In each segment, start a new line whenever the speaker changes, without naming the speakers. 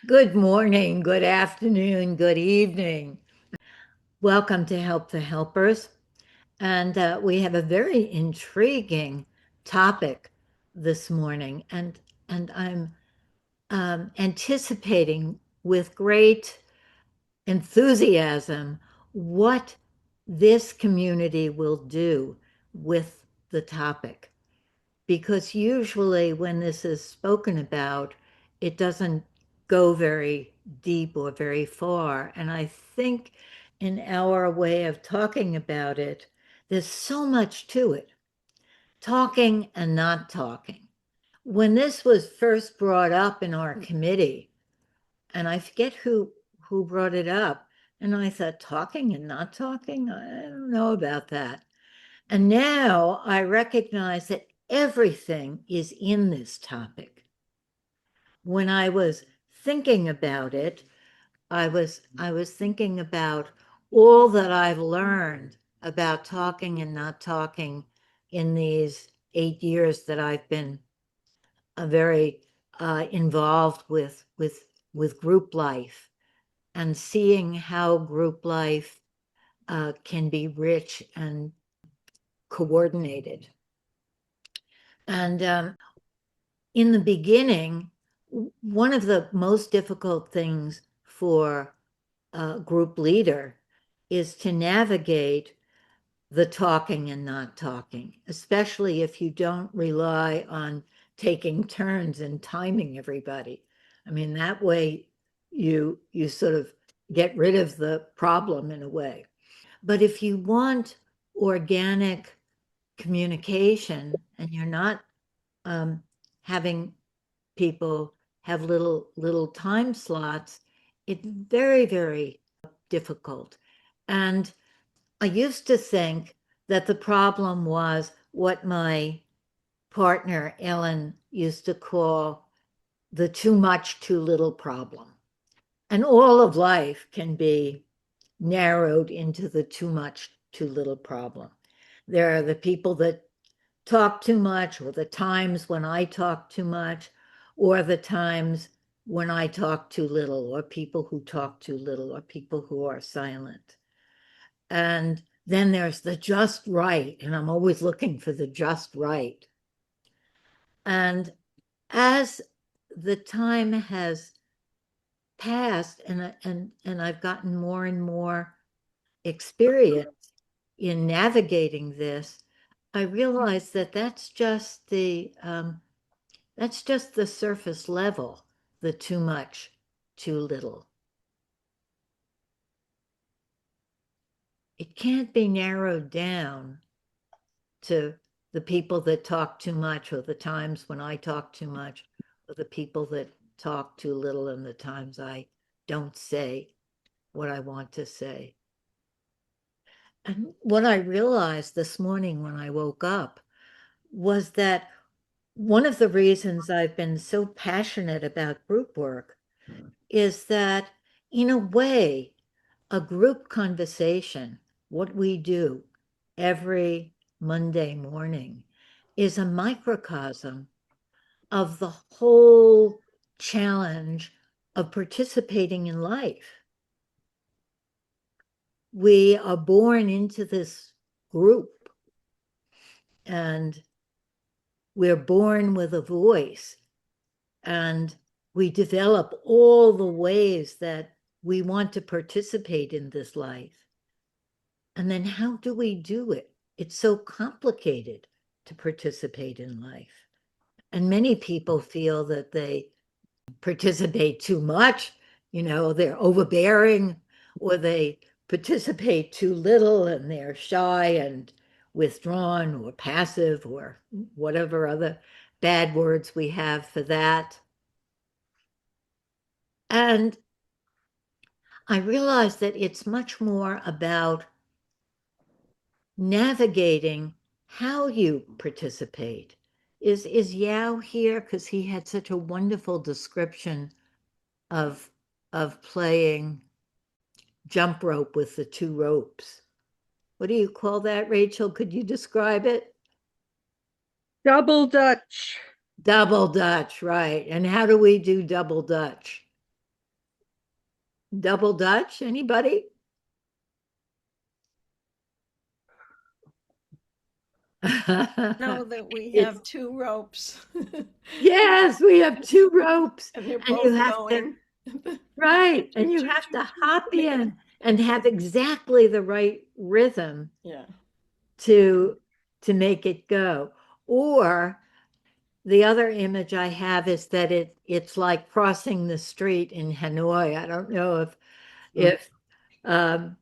Good morning, good afternoon, good evening. Welcome to Help the Helpers. And we have a very intriguing topic this morning. And I'm anticipating with great enthusiasm what this community will do with the topic. Because usually when this is spoken about, it doesn't go very deep or very far. And I think in our way of talking about it, there's so much to it, talking and not talking. When this was first brought up in our committee, and I forget who brought it up, and I thought, talking and not talking? I don't know about that. And now I recognize that everything is in this topic. When I was thinking about it, I was thinking about all that I've learned about talking and not talking in these 8 years that I've been very involved with group life, and seeing how group life can be rich and coordinated. And in the beginning, one of the most difficult things for a group leader is to navigate the talking and not talking, especially if you don't rely on taking turns and timing everybody. I mean, that way you sort of get rid of the problem in a way. But if you want organic communication and you're not having people have little time slots, it's very, very difficult. And I used to think that the problem was what my partner, Ellen, used to call the too much, too little problem. And all of life can be narrowed into the too much, too little problem. There are the people that talk too much, or the times when I talk too much, or the times when I talk too little, or people who talk too little, or people who are silent. And then there's the just right, and I'm always looking for the just right. And as the time has passed, and I've gotten more and more experience in navigating this, I realize that that's just the surface level, the too much, too little. It can't be narrowed down to the people that talk too much, or the times when I talk too much, or the people that talk too little, and the times I don't say what I want to say. And what I realized this morning when I woke up was that one of the reasons I've been so passionate about group work is that, in a way, a group conversation, what we do every Monday morning, is a microcosm of the whole challenge of participating in life. We are born into this group, and we're born with a voice, and we develop all the ways that we want to participate in this life. And then how do we do it? It's so complicated to participate in life. And many people feel that they participate too much, they're overbearing, or they participate too little and they're shy and withdrawn or passive, or whatever other bad words we have for that. And I realized that it's much more about navigating how you participate. Is Yao here? Because he had such a wonderful description of playing jump rope with the two ropes. What do you call that, Rachel? Could you describe it?
Double Dutch.
Double Dutch, right. And how do we do double Dutch? Double Dutch, anybody?
Know that we
It's
have two ropes
yes, we have two ropes,
and they're
and you
both
have to
going.
right,
Choo,
and you
choo,
have
choo,
to
choo.
hop in and have exactly the right rhythm
Yeah.
to make it go. Or the other image I have is that it's like crossing the street in Hanoi. I don't know if um,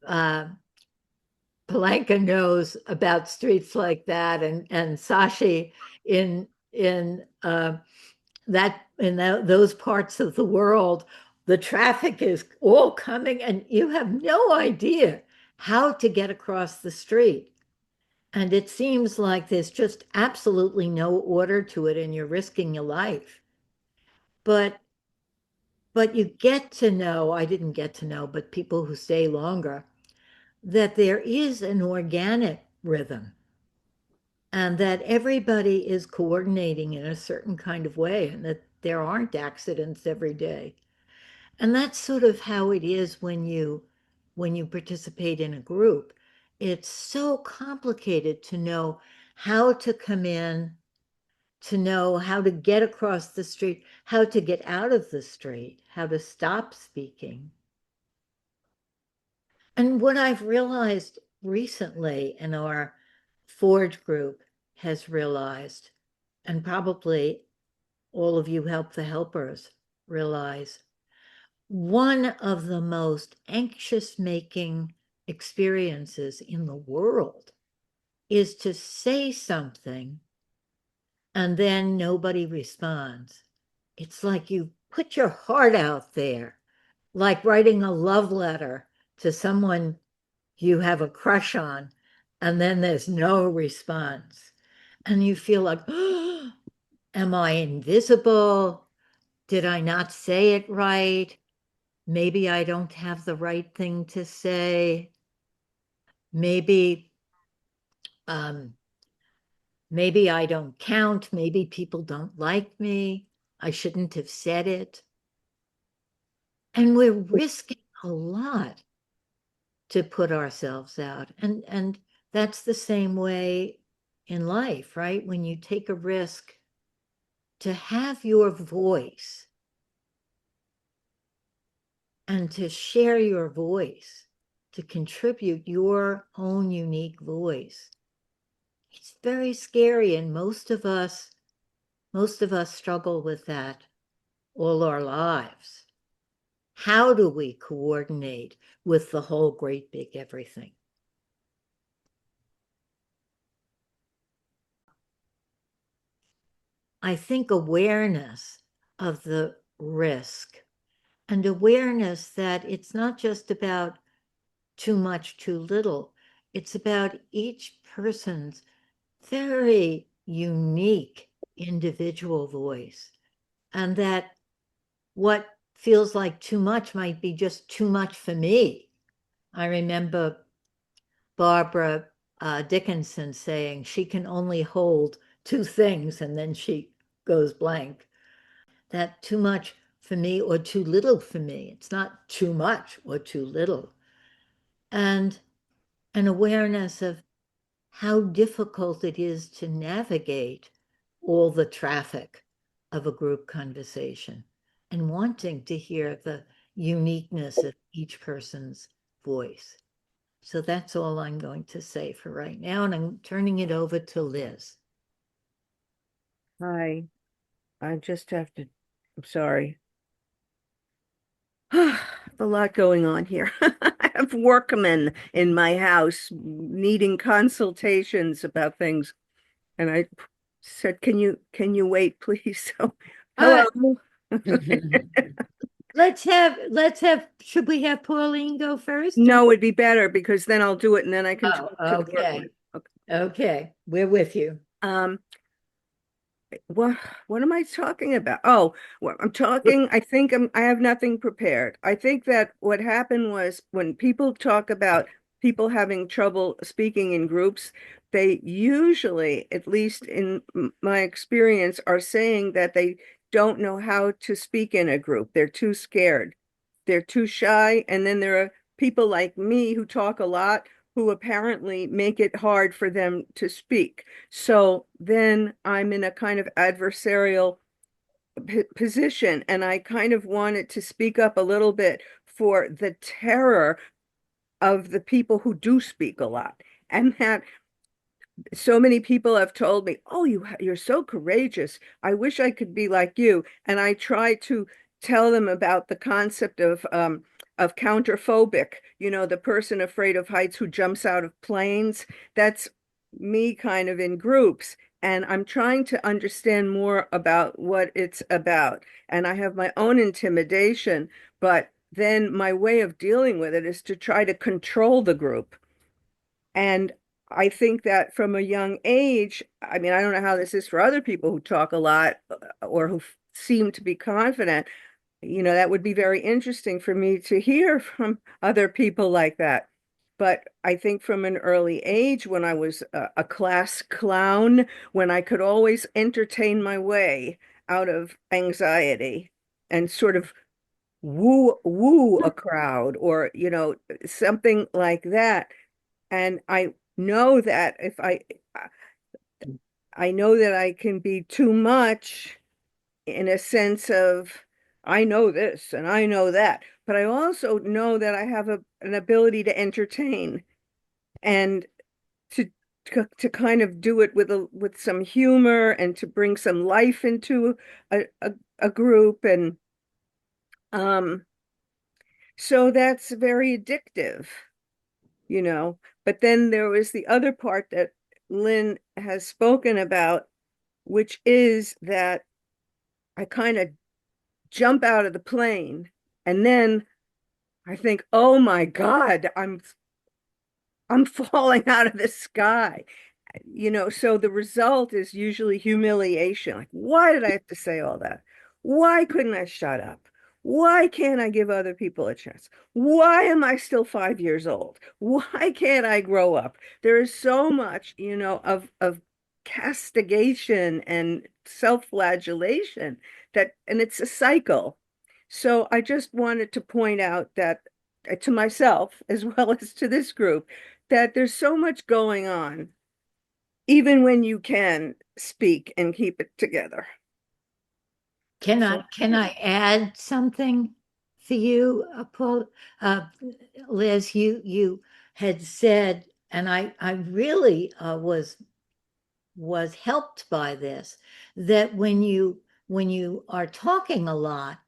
uh, Palenka knows about streets like that, and Sashi in that those parts of the world, the traffic is all coming, and you have no idea how to get across the street. And it seems like there's just absolutely no order to it, and you're risking your life. But you get to know, I didn't get to know, but people who stay longer, that there is an organic rhythm and that everybody is coordinating in a certain kind of way and that there aren't accidents every day. And that's sort of how it is when you participate in a group. It's so complicated to know how to come in, to know how to get across the street, how to get out of the street, how to stop speaking. And what I've realized recently in our Forge group has realized, and probably all of you help the helpers realize, one of the most anxious making experiences in the world is to say something and then nobody responds. It's like you put your heart out there, like writing a love letter to someone you have a crush on, and then there's no response. And you feel like, oh, am I invisible? Did I not say it right? Maybe I don't have the right thing to say. Maybe, um, maybe I don't count. Maybe people don't like me. I shouldn't have said it. And we're risking a lot to put ourselves out. And that's the same way in life, right? When you take a risk to have your voice and to share your voice, to contribute your own unique voice. It's very scary, and most of us struggle with that all our lives. How do we coordinate with the whole great big everything? I think awareness of the risk and awareness that it's not just about too much, too little. It's about each person's very unique individual voice. And that what feels like too much might be just too much for me. I remember Barbara Dickinson saying she can only hold two things and then she goes blank. That too much for me or too little for me. It's not too much or too little. And an awareness of how difficult it is to navigate all the traffic of a group conversation and wanting to hear the uniqueness of each person's voice. So that's all I'm going to say for right now. And I'm turning it over to Liz.
Hi, I just have to, I'm sorry. A lot going on here. I have workmen in my house needing consultations about things. And I said, can you wait, please? So, hello.
Uh, let's have, should we have Pauline go first?
No, it'd be better because then I'll do it and then I can
Oh,
talk to the
okay.
workmen. Okay.
Okay. We're with you.
Um, what am I talking about? Oh, well, I'm talking, I have nothing prepared. I think that what happened was when people talk about people having trouble speaking in groups, they usually, at least in my experience, are saying that they don't know how to speak in a group. They're too scared. they're too shy. And then there are people like me who talk a lot who apparently make it hard for them to speak. So then I'm in a kind of adversarial position, and I kind of wanted to speak up a little bit for the terror of the people who do speak a lot. And that so many people have told me, "Oh, you're so courageous. I wish I could be like you." And I try to tell them about the concept of counterphobic, the person afraid of heights who jumps out of planes. That's me kind of in groups. And I'm trying to understand more about what it's about. And I have my own intimidation, but then my way of dealing with it is to try to control the group. And I think that from a young age, I mean, I don't know how this is for other people who talk a lot or who seem to be confident. That would be very interesting for me to hear from other people like that. But I think from an early age, when I was a class clown, when I could always entertain my way out of anxiety and sort of woo a crowd or, something like that. And I know that I can be too much in a sense of I know this and I know that, but I also know that I have an ability to entertain and to to kind of do it with some humor and to bring some life into a group. And um so that's very addictive, you know. But then there was the other part that Lynn has spoken about, which is that I kind of jump out of the plane and then I think, oh my God, I'm falling out of the sky. So the result is usually humiliation. Like, why did I have to say all that? Why couldn't I shut up? Why can't I give other people a chance? Why am I still 5 years old? Why can't I grow up? There is so much, of castigation and self-flagellation and it's a cycle. So I just wanted to point out that to myself as well as to this group that there's so much going on even when you can speak and keep it together.
Can
So,
I add something for you, Paul? Liz, you had said, and I really was helped by this, that when you are talking a lot,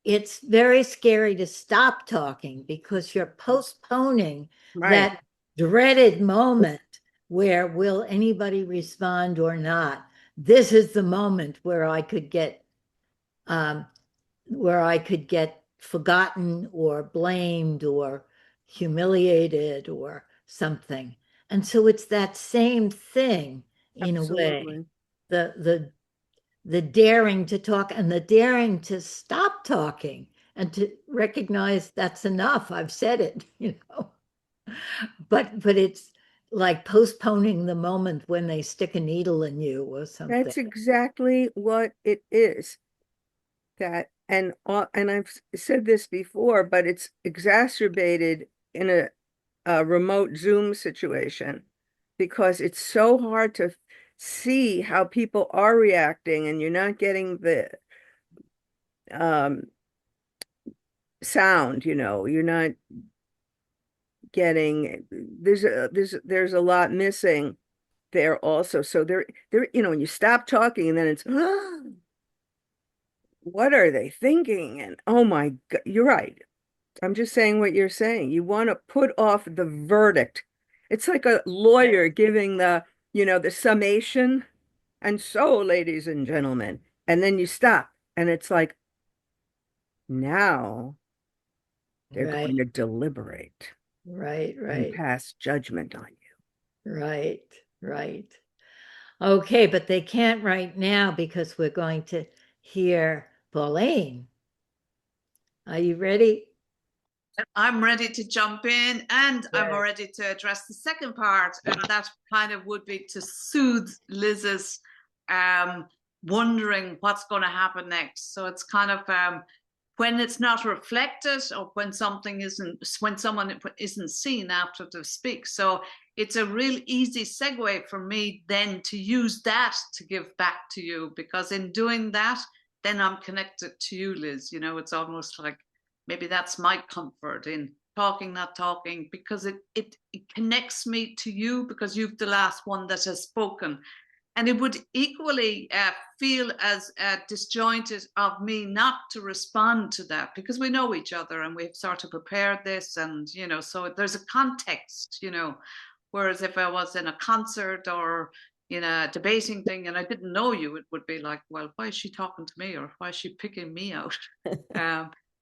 it's very scary to stop talking because you're postponing
right.
that dreaded moment where will anybody respond or not. This is the moment um, where I could get forgotten or blamed or humiliated or something. And so it's that same thing in a way.
Absolutely.
The the daring to talk and the daring to stop talking and to recognize that's enough. I've said it, But it's like postponing the moment when they stick a needle in you or something.
That's exactly what it is. And I've said this before, but it's exacerbated in a remote Zoom situation because it's so hard to see how people are reacting, and you're not getting the um, sound. You're not getting there's a lot missing there also. So when you stop talking and then it's what are they thinking? And oh my God, you're right. I'm just saying what you're saying. You want to put off the verdict. It's like a lawyer giving the summation. And so, ladies and gentlemen, and then you stop. And it's like, now they're
Right,
going to deliberate
right,
and
right,
pass judgment on you.
right, right. Okay, but they can't right now because we're going to hear Pauline. Are you ready?
I'm ready to jump in, and I'm
Right.
ready to address the second part, and that kind of would be to soothe Liz's wondering what's going to happen next. So it's kind of when it's not reflected, or when someone isn't seen after they speak. So it's a real easy segue for me then to use that to give back to you, because in doing that, then I'm connected to you, Liz. You know, it's almost like maybe that's my comfort in talking, not talking, because it connects me to you, because you've the last one that has spoken. And it would equally feel as disjointed of me not to respond to that, because we know each other and we've sort of prepared this, and, you know, so there's a context, you know. Whereas if I was in a concert or in a debating thing and I didn't know you, it would be like, well, why is she talking to me, or why is she picking me out?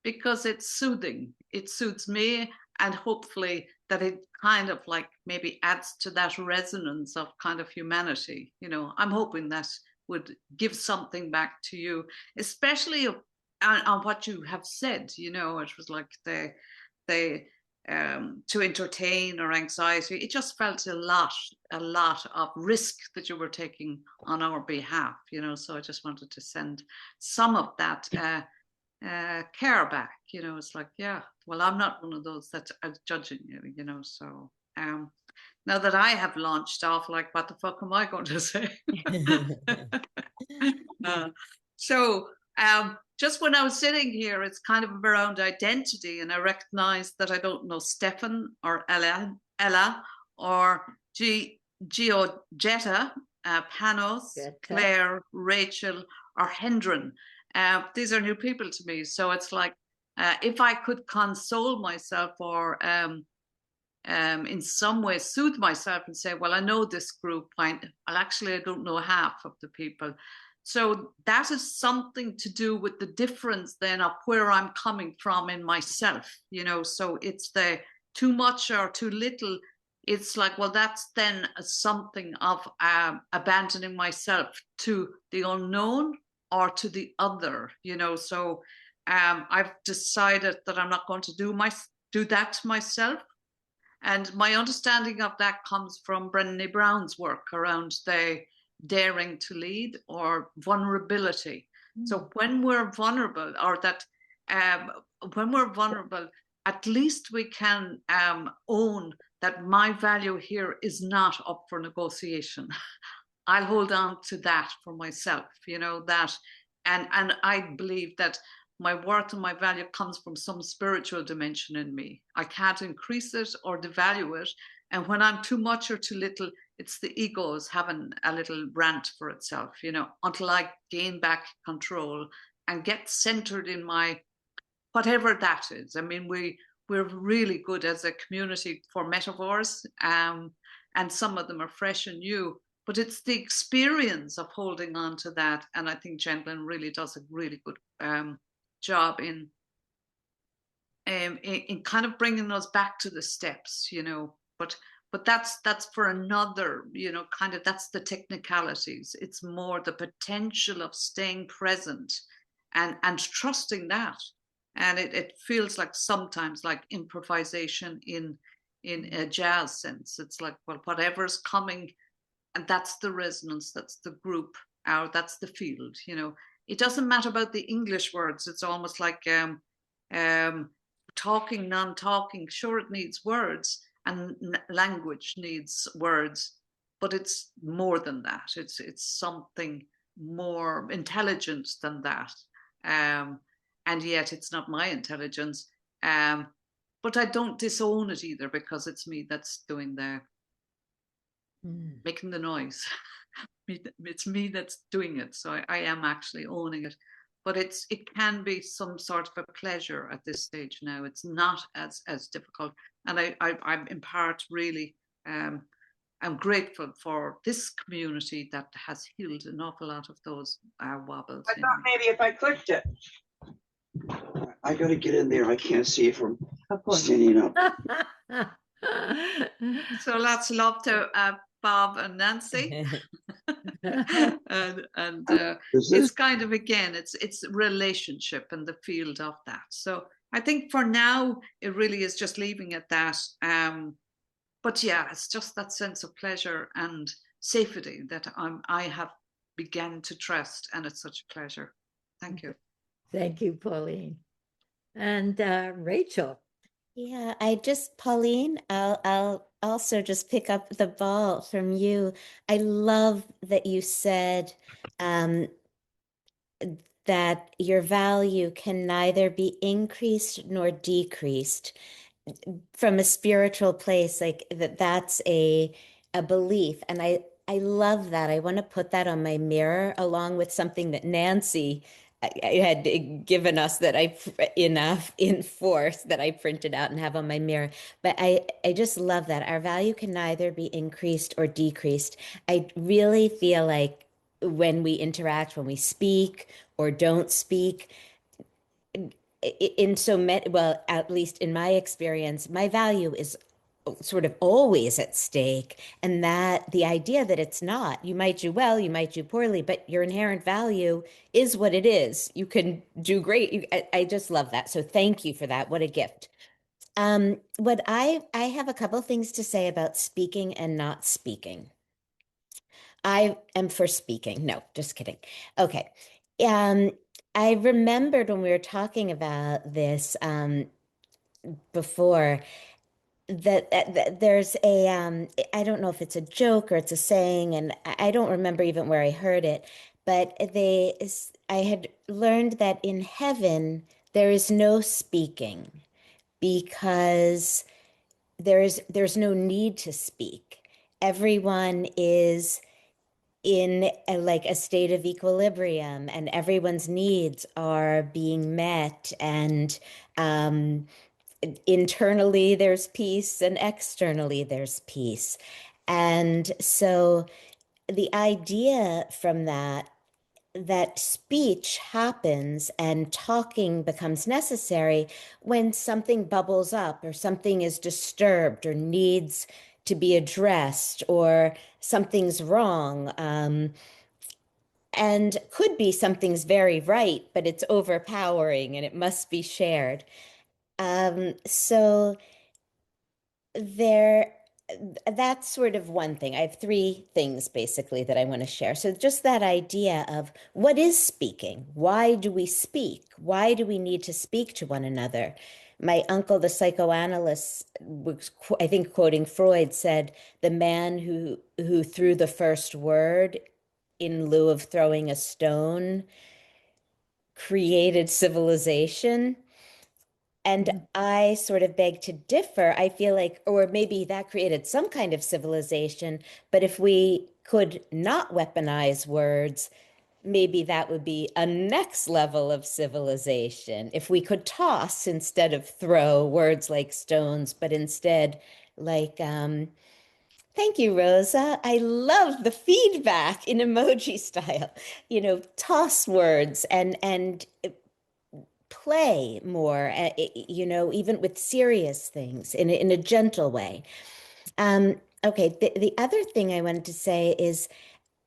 Because it's soothing. It soothes me, and hopefully that it kind of like maybe adds to that resonance of kind of humanity. You know, I'm hoping that would give something back to you, especially on what you have said. You know, it was like the to entertain or anxiety. It just felt a lot of risk that you were taking on our behalf. You know, so I just wanted to send some of that care back. You know, it's like, yeah, well, I'm not one of those that's judging you, you know. So now that I have launched off, like, what the fuck am I going to say? So just when I was sitting here, it's kind of around identity, and I recognized that I don't know Stefan or Ella or Giorgetta, Panos, Claire, Rachel, or Hendren. These are new people to me. So it's like, if I could console myself, or in some way soothe myself and say, well, I know this group, I don't know half of the people. So that is something to do with the difference then of where I'm coming from in myself, you know. So it's the too much or too little. It's like, well, that's then something of abandoning myself to the unknown or to the other, you know. So I've decided that I'm not going to do that to myself. And my understanding of that comes from Brené Brown's work around the daring to lead or vulnerability. So when we're vulnerable, or that when we're vulnerable, at least we can own that my value here is not up for negotiation. I'll hold on to that for myself, you know, that, and I believe that my worth and my value comes from some spiritual dimension in me. I can't increase it or devalue it. And when I'm too much or too little, it's the ego's having a little rant for itself, you know, until I gain back control and get centered in my, whatever that is. I mean, we're really good as a community for metaphors, and some of them are fresh and new, but it's the experience of holding on to that. And I think Jen Lynn really does a really good job in kind of bringing us back to the steps, you know. But that's for another, you know, kind of, that's the technicalities. It's more the potential of staying present and trusting that. And it feels like sometimes like improvisation in a jazz sense. It's like, well, whatever's coming, and that's the resonance, that's the group, or that's the field, you know. It doesn't matter about the English words. It's almost like talking, non-talking. Sure, it needs words, and language needs words, but it's more than that. It's something more intelligent than that. And yet it's not my intelligence. But I don't disown it either, because it's me that's doing making the noise. It's me that's doing it. So I am actually owning it. But it can be some sort of a pleasure at this stage now. It's not as difficult. And I'm in part really, I'm grateful for this community that has healed an awful lot of those wobbles.
I thought maybe if I clicked it. I got to get in there. I can't see it from standing up.
So lots of love to Bob and Nancy. and it's kind of, again, it's relationship and the field of that. So I think for now it really is just leaving it that. But yeah, it's just that sense of pleasure and safety that I have begun to trust, and it's such a pleasure. Thank you.
Thank you, Pauline. And Rachel.
Yeah, Pauline, I'll also just pick up the ball from you. I love that you said um, that your value can neither be increased nor decreased from a spiritual place, like that's a belief. And I love that. I want to put that on my mirror along with something that Nancy I had given us that in force that I printed out and have on my mirror. But I just love that. Our value can neither be increased or decreased. I really feel like when we interact, when we speak or don't speak, in so many, well, at least in my experience, my value is sort of always at stake. And that the idea that it's not, you might do well, you might do poorly, but your inherent value is what it is. You can do great. I just love that. So thank you for that. What a gift. What I have a couple things to say about speaking and not speaking. I am for speaking. No, just kidding. Okay. Um, I remembered when we were talking about this before that there's I don't know if it's a joke or it's a saying, and I don't remember even where I heard it, but I had learned that in heaven there is no speaking because there's no need to speak. Everyone is in like a state of equilibrium and everyone's needs are being met, and internally there's peace and externally there's peace. And so the idea from that speech happens and talking becomes necessary when something bubbles up or something is disturbed or needs to be addressed or something's wrong. And could be something's very right, but it's overpowering and it must be shared. So there, that's sort of one thing. I have three things basically that I want to share. So just that idea of what is speaking? Why do we speak? Why do we need to speak to one another? My uncle, the psychoanalyst, was, I think, quoting Freud, said the man who threw the first word in lieu of throwing a stone created civilization. And I sort of beg to differ. I feel like, or maybe that created some kind of civilization, but if we could not weaponize words, maybe that would be a next level of civilization. If we could toss instead of throw words like stones, but instead like, thank you, Rosa. I love the feedback in emoji style. Toss words and play more, even with serious things in a gentle way. Okay, the other thing I wanted to say is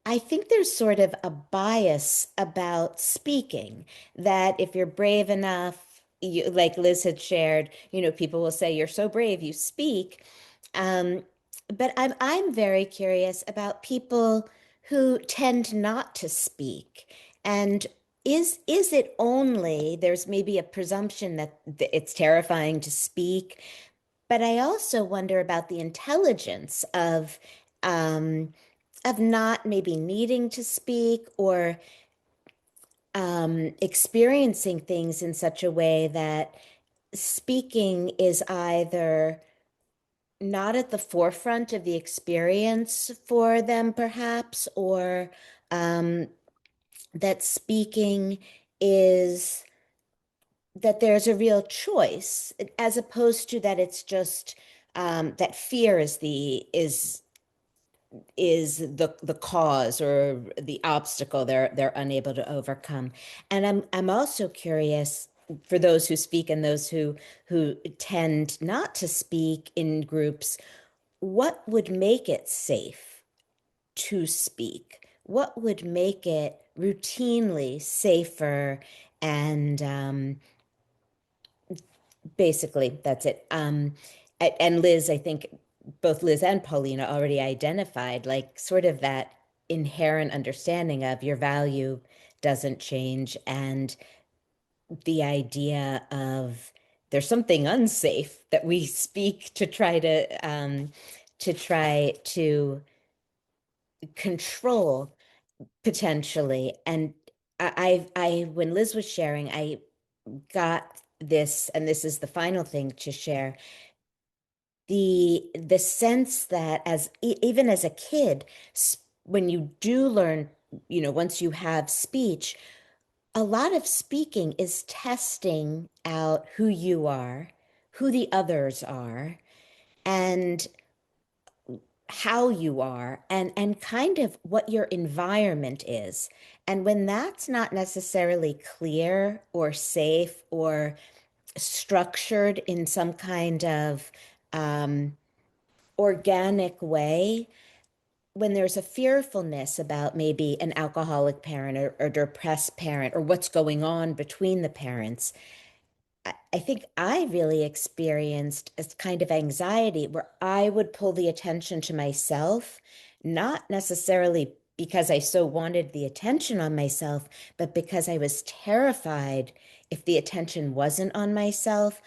I think there's sort of a bias about speaking that if you're brave enough, like Liz had shared, people will say, you're so brave, you speak. But I'm very curious about people who tend not to speak. And is it only, there's maybe a presumption that it's terrifying to speak, but I also wonder about the intelligence of not maybe needing to speak or experiencing things in such a way that speaking is either not at the forefront of the experience for them, perhaps, or that speaking is that there's a real choice as opposed to that it's just that fear is the cause or the obstacle they're unable to overcome. And I'm also curious for those who speak and those who tend not to speak in groups, what would make it safe to speak? What would make it routinely safer? And basically, that's it. And Liz, I think both Liz and Paulina already identified like sort of that inherent understanding of your value doesn't change. And the idea of there's something unsafe that we speak to try to control potentially. And when Liz was sharing, I got this, and this is the final thing to share, the sense that even as a kid, when you do learn, once you have speech, a lot of speaking is testing out who you are, who the others are, and how you are, and kind of what your environment is. And when that's not necessarily clear or safe or structured in some kind of organic way, when there's a fearfulness about maybe an alcoholic parent or depressed parent or what's going on between the parents, I think I really experienced a kind of anxiety where I would pull the attention to myself, not necessarily because I so wanted the attention on myself, but because I was terrified if the attention wasn't on myself,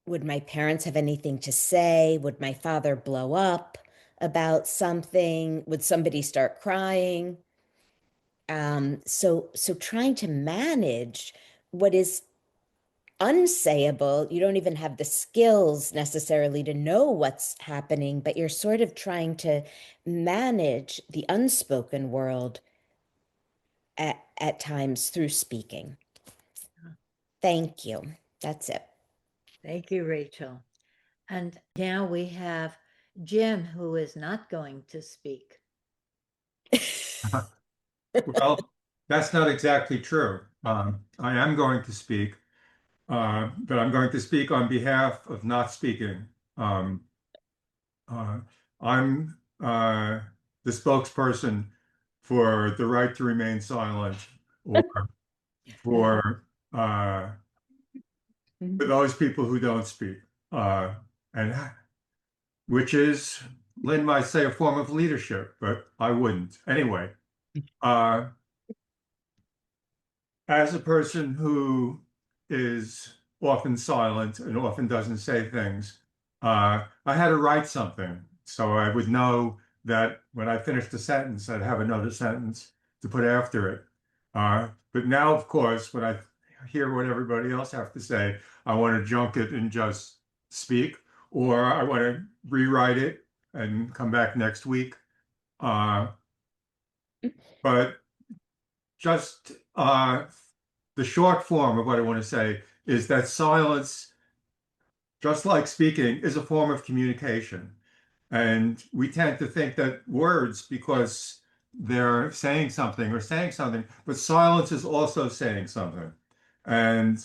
would my parents have anything to say? Would my father blow up about something? Would somebody start crying? So trying to manage what is unsayable, you don't even have the skills necessarily to know what's happening, but you're sort of trying to manage the unspoken world at times through speaking. Thank you. That's it.
Thank you, Rachel. And now we have Jim, who is not going to speak.
Well, that's not exactly true. I am going to speak, but I'm going to speak on behalf of not speaking. Um, I'm the spokesperson for the right to remain silent, or for those people who don't speak, and which is, Lynn might say, a form of leadership, but I wouldn't. Anyway, as a person who is often silent and often doesn't say things, I had to write something so I would know that when I finished a sentence, I'd have another sentence to put after it. But now, of course, when I hear what everybody else have to say, I want to junk it and just speak, or I want to rewrite it and come back next week. But just the short form of what I want to say is that silence, just like speaking, is a form of communication. And we tend to think that words, because they're saying something or saying something, but silence is also saying something. And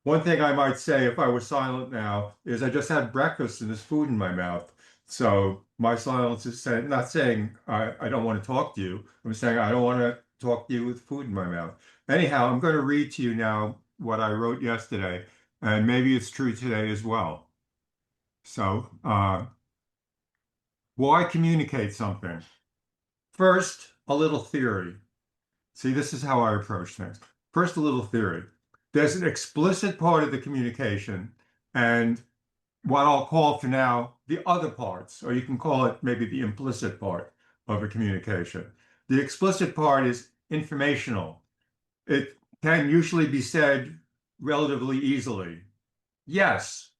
one thing I might say if I were silent now is I just had breakfast and there's food in my mouth. So my silence is saying, not saying I don't want to talk to you. I'm saying I don't want to talk to you with food in my mouth. Anyhow, I'm going to read to you now what I wrote yesterday, and maybe it's true today as well. So, why communicate something? First, a little theory. See, this is how I approach things. First, a little theory. There's an explicit part of the communication and what I'll call for now the other parts, or you can call it maybe the implicit part of a communication. The explicit part is informational. It can usually be said relatively easily. Yes,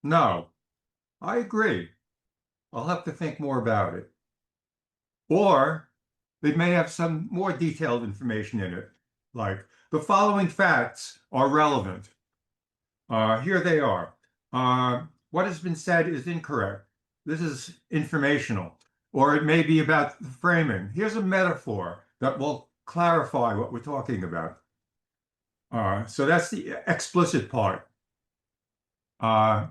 no, I agree. I'll have to think more about it. Or it may have some more detailed information in it, like the following facts are relevant. Here they are. What has been said is incorrect. This is informational. Or it may be about the framing. Here's a metaphor that will clarify what we're talking about. So that's the explicit part. Let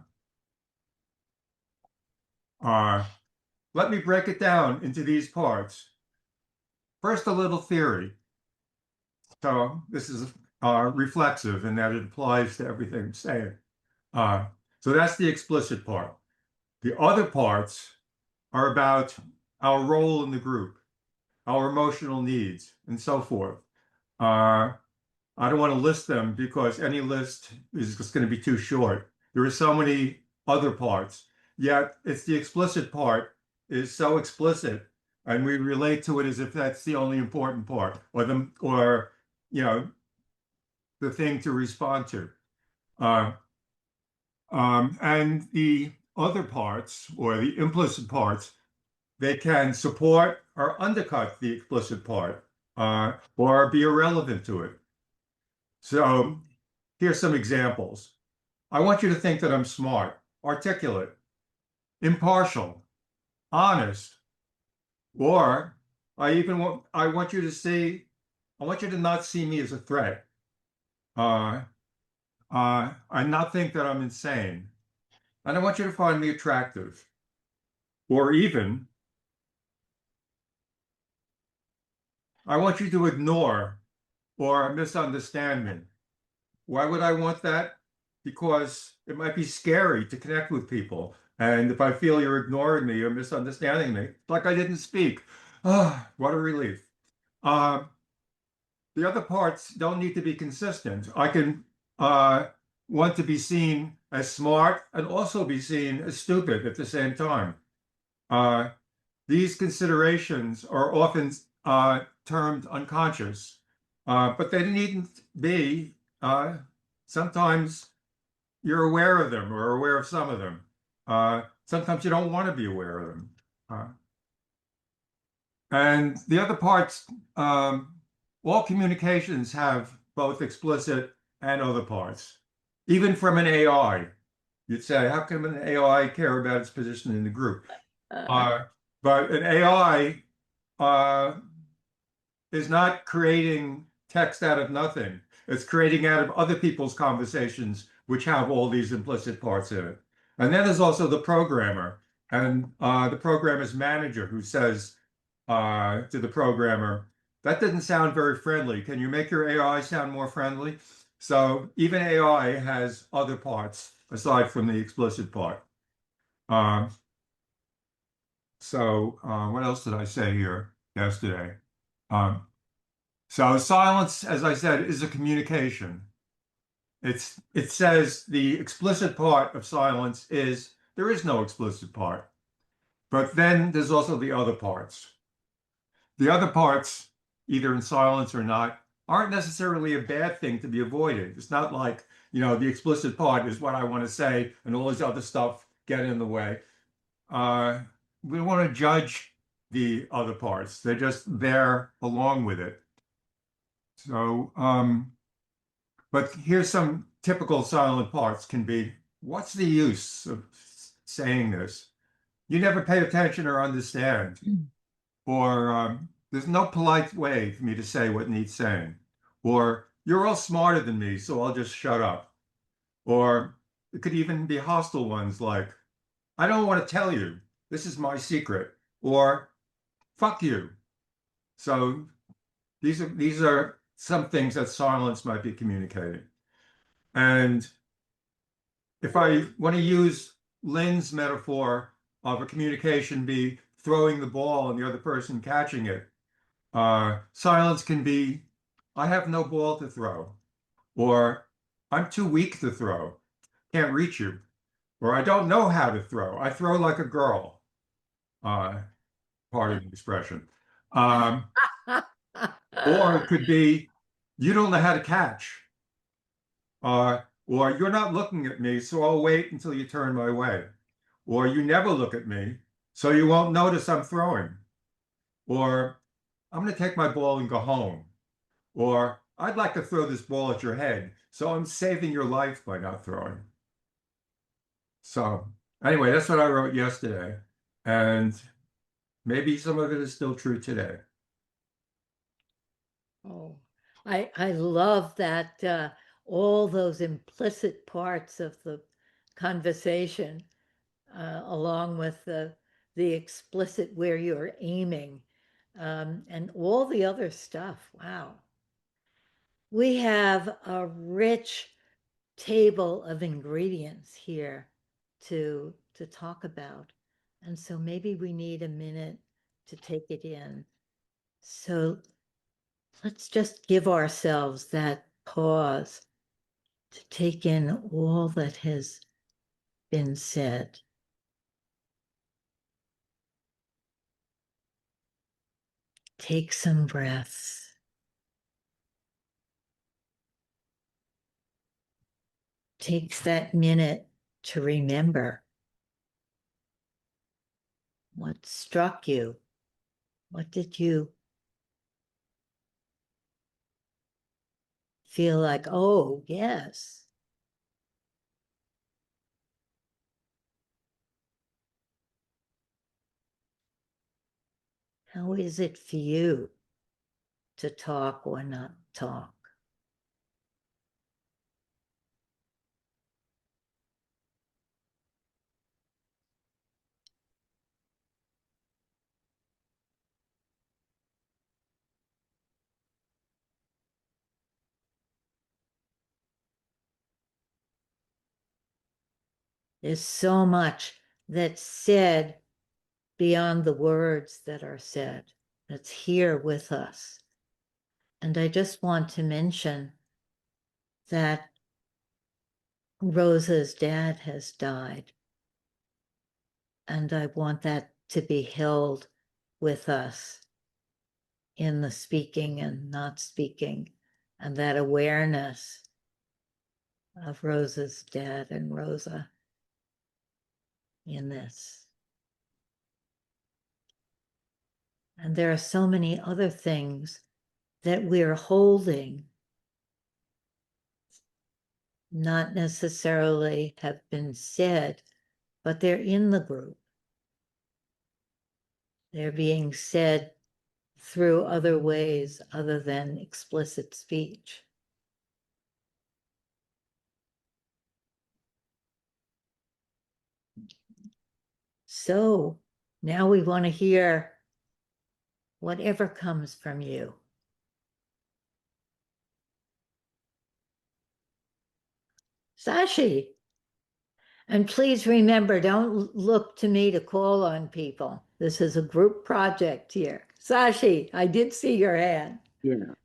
me break it down into these parts. First, a little theory. So this is reflexive in that it applies to everything I'm saying. So that's the explicit part. The other parts are about our role in the group, our emotional needs, and so forth. I don't want to list them because any list is just going to be too short. There are so many other parts, yet it's the explicit part is so explicit, and we relate to it as if that's the only important part, or you know, the thing to respond to. Uh, and the other parts, or the implicit parts, they can support or undercut the explicit part, or be irrelevant to it. So here's some examples. I want you to think that I'm smart, articulate, impartial, honest, or I want you to see, I want you to not see me as a threat. I not think that I'm insane. And I want you to find me attractive. Or even, I want you to ignore or misunderstand me. Why would I want that? Because it might be scary to connect with people. And if I feel you're ignoring me or misunderstanding me, it's like I didn't speak. Ah, what a relief. Uh, the other parts don't need to be consistent. I can want to be seen as smart and also be seen as stupid at the same time. Uh, these considerations are often termed unconscious, but they needn't be. Sometimes you're aware of them or aware of some of them. Sometimes you don't want to be aware of them. And the other parts, all communications have both explicit and other parts. Even from an AI, you'd say, how can an AI care about its position in the group? But an AI is not creating text out of nothing. It's creating out of other people's conversations, which have all these implicit parts in it. And then there's also the programmer and the programmer's manager who says to the programmer, that didn't sound very friendly. Can you make your AI sound more friendly? So even AI has other parts aside from the explicit part. What else did I say here yesterday? So silence, as I said, is a communication. It says the explicit part of silence is there is no explicit part. But then there's also the other parts. The other parts, either in silence or not, aren't necessarily a bad thing to be avoided. It's not like, the explicit part is what I want to say and all this other stuff get in the way. We don't want to judge the other parts. They're just there along with it. So, but here's some typical silent parts can be, what's the use of saying this? You never pay attention or understand. Or there's no polite way for me to say what needs saying. Or you're all smarter than me, so I'll just shut up. Or it could even be hostile ones like, I don't want to tell you. This is my secret. Or fuck you. So these are some things that silence might be communicating. And if I want to use Lynn's metaphor of a communication be throwing the ball and the other person catching it, silence can be, I have no ball to throw, or I'm too weak to throw, can't reach you, or I don't know how to throw. I throw like a girl. Pardon the expression. Or it could be, you don't know how to catch. Or you're not looking at me, so I'll wait until you turn my way. Or you never look at me, so you won't notice I'm throwing. Or I'm going to take my ball and go home. Or I'd like to throw this ball at your head, so I'm saving your life by not throwing. So anyway, that's what I wrote yesterday. And maybe some of it is still true today.
Oh, I love that all those implicit parts of the conversation, along with the explicit where you're aiming, and all the other stuff. Wow. We have a rich table of ingredients here to talk about. And so maybe we need a minute to take it in. So let's just give ourselves that pause to take in all that has been said. Take some breaths. Takes that minute to remember what struck you. What did you feel like, oh, yes. How is it for you to talk or not talk? There's so much that's said beyond the words that are said, that's here with us. And I just want to mention that Rosa's dad has died. And I want that to be held with us in the speaking and not speaking, and that awareness of Rosa's dad and Rosa in this. And there are so many other things that we're holding, not necessarily have been said, but they're in the group. They're being said through other ways other than explicit speech. So now we want to hear whatever comes from you. Sashi. And please remember, don't look to me to call on people. This is a group project here. Sashi, I did see your hand.
Yeah.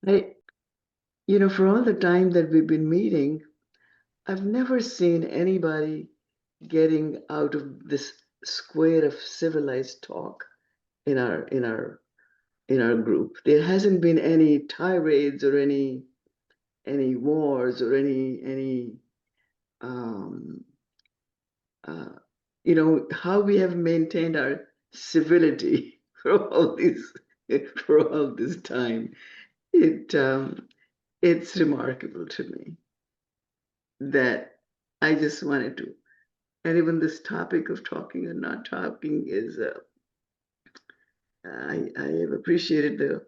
For all the time that we've been meeting, I've never seen anybody getting out of this square of civilized talk in our group. There hasn't been any tirades or any wars or any how we have maintained our civility for all this time. It's remarkable to me that I just wanted to, and even this topic of talking or not talking is, I have appreciated the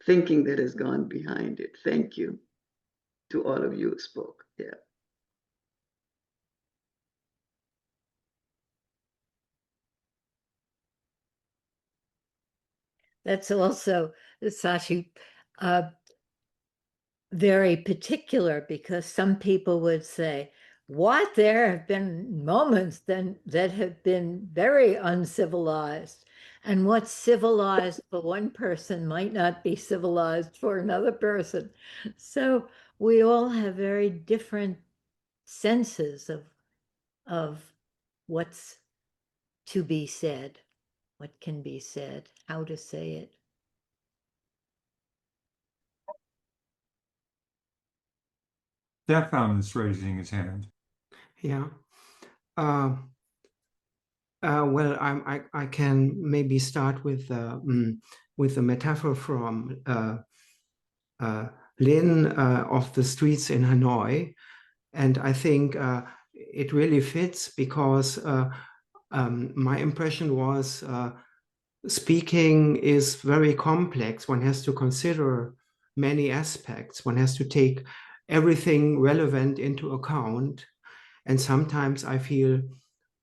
thinking that has gone behind it. Thank you to all of you who spoke. Yeah.
That's also, Sashi, very particular, because some people would say, what? There have been moments then that have been very uncivilized. And what's civilized for one person might not be civilized for another person. So we all have very different senses of what's to be said, what can be said, how to say it.
Stefan is raising his hand.
Yeah. Well, I can maybe start with a metaphor from LYNN of the streets in Hanoi, and I think it really fits because my impression was speaking is very complex. One has to consider many aspects. One has to take everything relevant into account, and sometimes I feel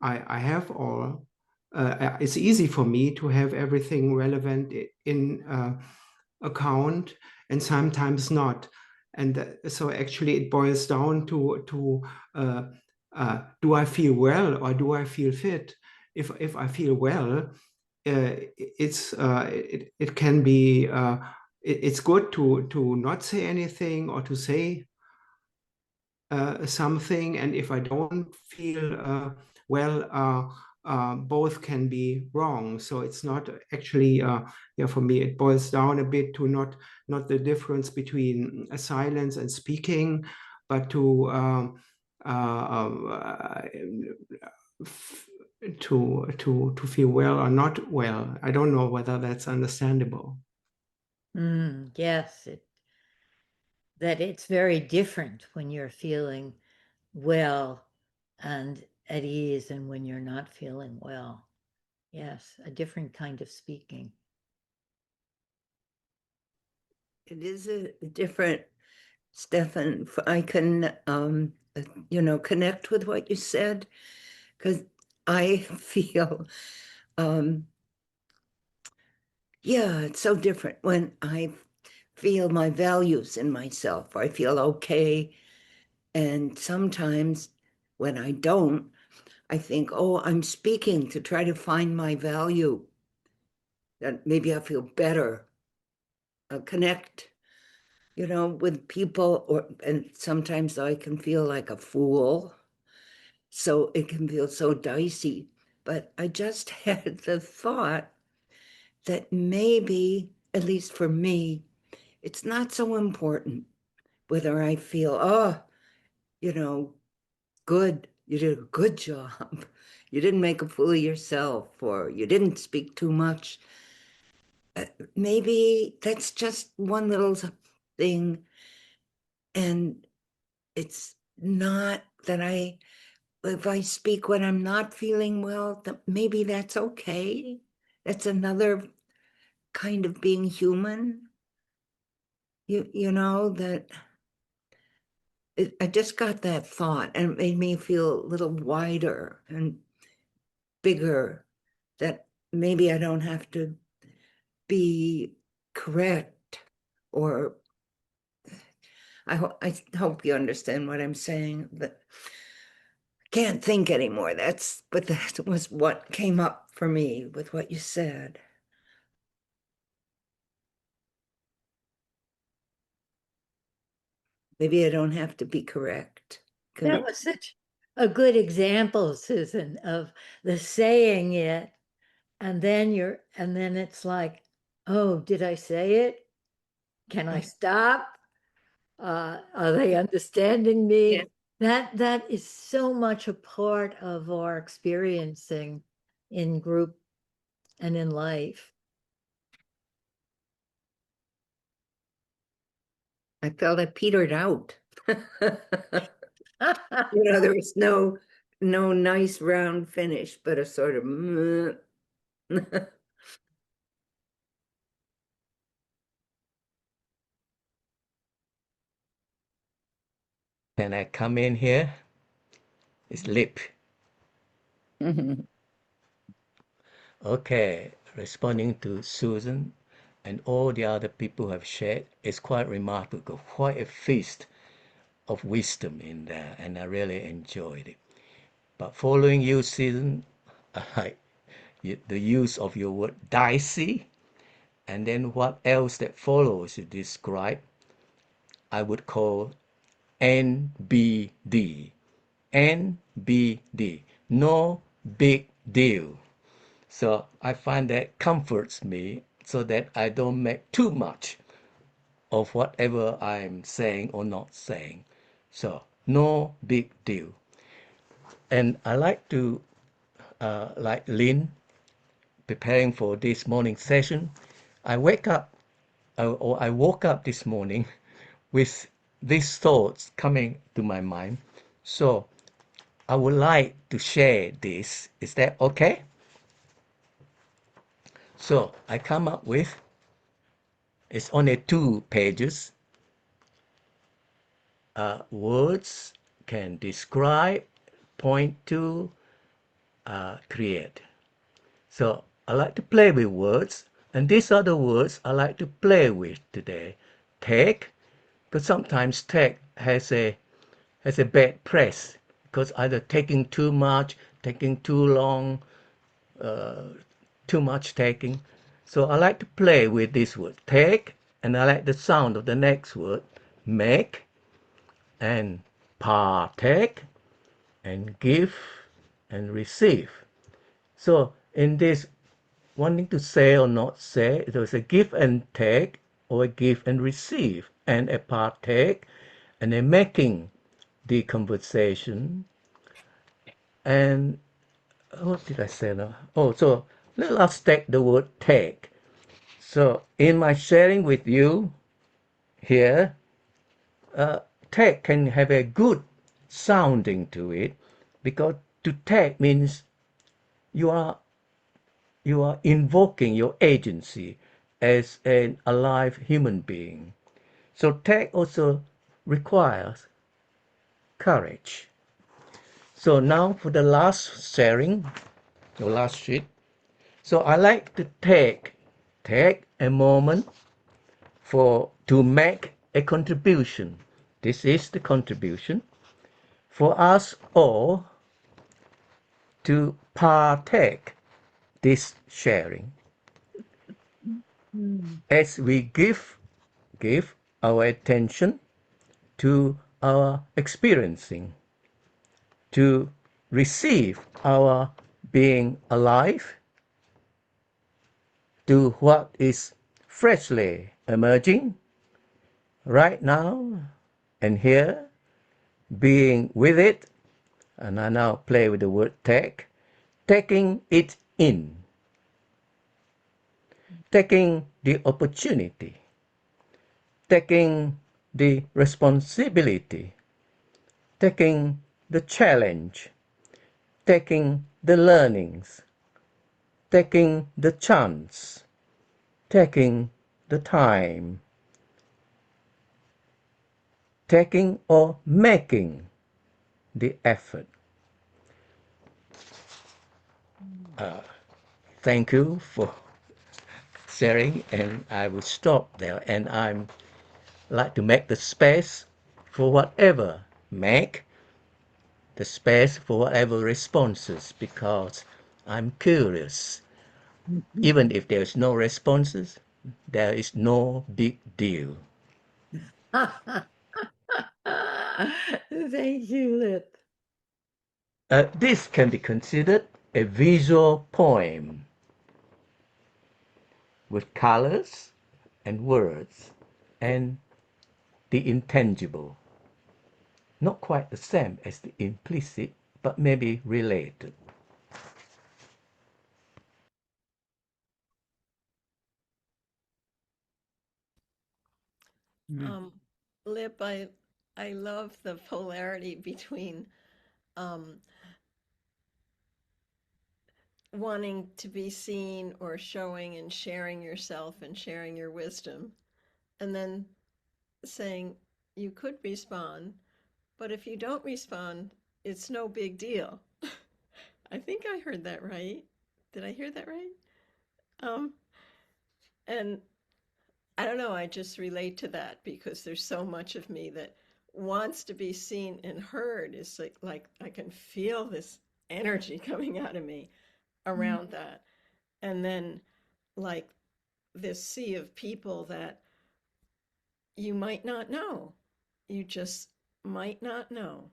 I have all. It's easy for me to have everything relevant in account, and sometimes not. And so actually it boils down to do I feel well or do I feel fit? If I feel well, it can be it's good to not say anything or to say something, and if I don't feel well, both can be wrong. So it's not actually, for me, it boils down a bit to not the difference between silence and speaking, but to feel well or not well. I don't know whether that's understandable.
Yes, that it's very different when you're feeling well and at ease and when you're not feeling well. Yes, a different kind of speaking.
It is a different, Stefan. I can, connect with what you said, because I feel, it's so different when I feel my values in myself. I feel okay. And sometimes when I don't, I think, oh, I'm speaking to try to find my value, that maybe I feel better, connect, with people, and sometimes I can feel like a fool. So it can feel so dicey. But I just had the thought that maybe, at least for me, it's not so important whether I feel, good, you did a good job. You didn't make a fool of yourself, or you didn't speak too much. Maybe that's just one little thing. And it's not that if I speak when I'm not feeling well, maybe that's okay. That's another kind of being human. That I just got that thought, and it made me feel a little wider and bigger, that maybe I don't have to be correct, or I hope you understand what I'm saying, but can't think anymore. But that was what came up for me with what you said. Maybe I don't have to be correct.
That was such a good example, Susan, of the saying it, and then it's like, oh, did I say it? Can I stop? Are they understanding me?
Yeah.
That is so much a part of our experiencing in group and in life.
I felt I petered out. There was no nice round finish, but a sort of
Can I come in here? It's lip. Okay, responding to Susan and all the other people who have shared, it's quite remarkable, quite a feast of wisdom in there, and I really enjoyed it. But following you, Susan, the use of your word dicey, and then what else that follows you describe, I would call NBD. NBD, no big deal. So I find that comforts me so that I don't make too much of whatever I'm saying or not saying. So no big deal. And I like to, like LYNN, preparing for this morning session, I wake up or I woke up this morning with these thoughts coming to my mind. So I would like to share this. Is that okay? So I come up with, it's only 2 pages. Words can describe, point to, create. So I like to play with words, and these are the words I like to play with today. Take, because sometimes take has a bad press, because either taking too much, taking too long, too much taking. So I like to play with this word. Take And I like the sound of the next word, make, and partake, and give, and receive. So in this wanting to say or not say, there's a give and take, or a give and receive, and a partake, and a making the conversation. And what did I say now? Oh, so let us take the word take. So in my sharing with you here, take can have a good sounding to it, because to take means you are invoking your agency as an alive human being. So take also requires courage. So now for the last sharing, the last sheet. So I like to take a moment to make a contribution. This is the contribution for us all to partake this sharing as we give our attention to our experiencing, to receive our being alive, to what is freshly emerging right now and here, being with it. And I now play with the word take, taking it in, taking the opportunity, taking the responsibility, taking the challenge, taking the learnings, taking the chance, taking the time, taking or making the effort. Thank you for sharing, and I will stop there. And I'm like to make the space for whatever, make the space for whatever responses, because I'm curious. Even if there's no responses, there is no big deal.
Thank you, Lip.
This can be considered a visual poem with colors and words and the intangible. Not quite the same as the implicit, but maybe related.
Lip, I love the polarity between um, wanting to be seen or showing and sharing yourself and sharing your wisdom, and then saying you could respond, but if you don't respond, it's no big deal. I think I heard that right. Did I hear that right? Um, and I don't know, I just relate to that because there's so much of me that wants to be seen and heard. It's like I can feel this energy coming out of me around that. And then like this sea of people that you might not know. You just might not know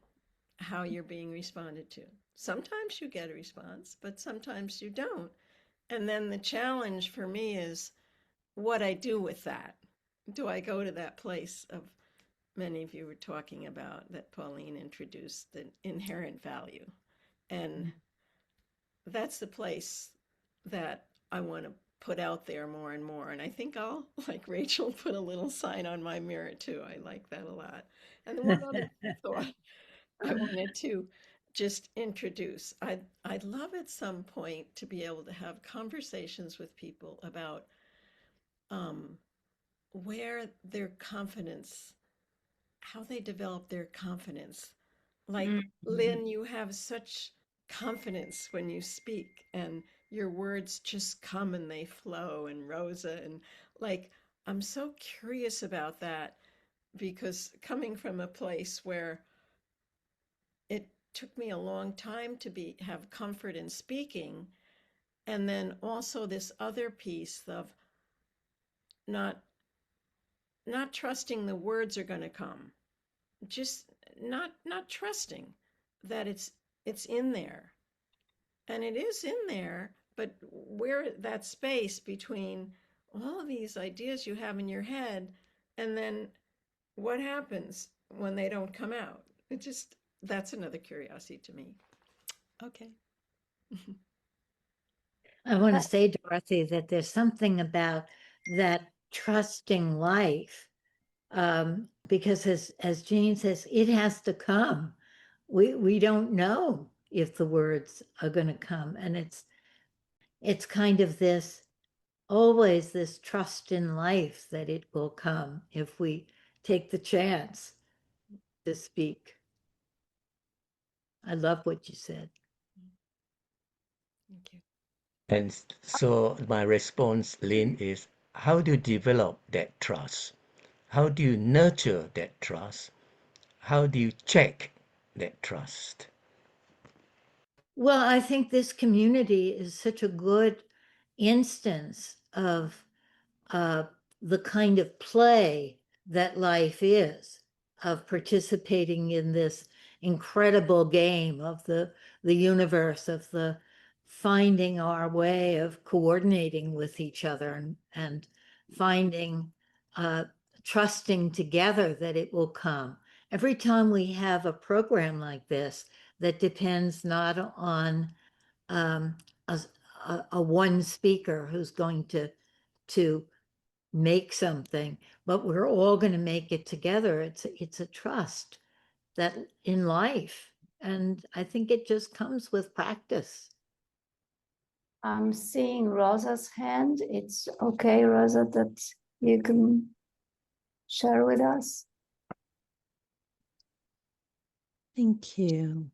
how you're being responded to. Sometimes you get a response, but sometimes you don't. And then the challenge for me is what I do with that. Do I go to that place of many of you were talking about that Pauline introduced, the inherent value? And that's the place that I want to put out there more and more. And I think I'll, like Rachel, put a little sign on my mirror too. I like that a lot. And then one other thought I wanted to just introduce. I'd love at some point to be able to have conversations with people about um, where their confidence, how they develop their confidence. Like Lynn, you have such confidence when you speak, and your words just come and they flow. And Rosa, and like, I'm so curious about that because coming from a place where it took me a long time to have comfort in speaking, and then also this other piece of not not trusting the words are going to come, just not trusting that it's in there. And it is in there, but where that space between all of these ideas you have in your head, and then what happens when they don't come out? It just, that's another curiosity to me. Okay.
I want to say, Dorothy, that there's something about that trusting life, because as Jean says, it has to come. We don't know if the words are going to come, and it's kind of this always this trust in life that it will come if we take the chance to speak. I love what you said.
Thank you.
And so my response, Lynn, is how do you develop that trust? How do you nurture that trust? How do you check that trust?
Well, I think this community is such a good instance of the kind of play that life is, of participating in this incredible game of the universe, of the finding our way of coordinating with each other and finding, trusting together that it will come. Every time we have a program like this that depends not on a, one speaker who's going to make something, but we're all going to make it together. It's a trust that in life, and I think it just comes with practice.
I'm seeing Rosa's hand. It's okay, Rosa, that you can share with us.
Thank you.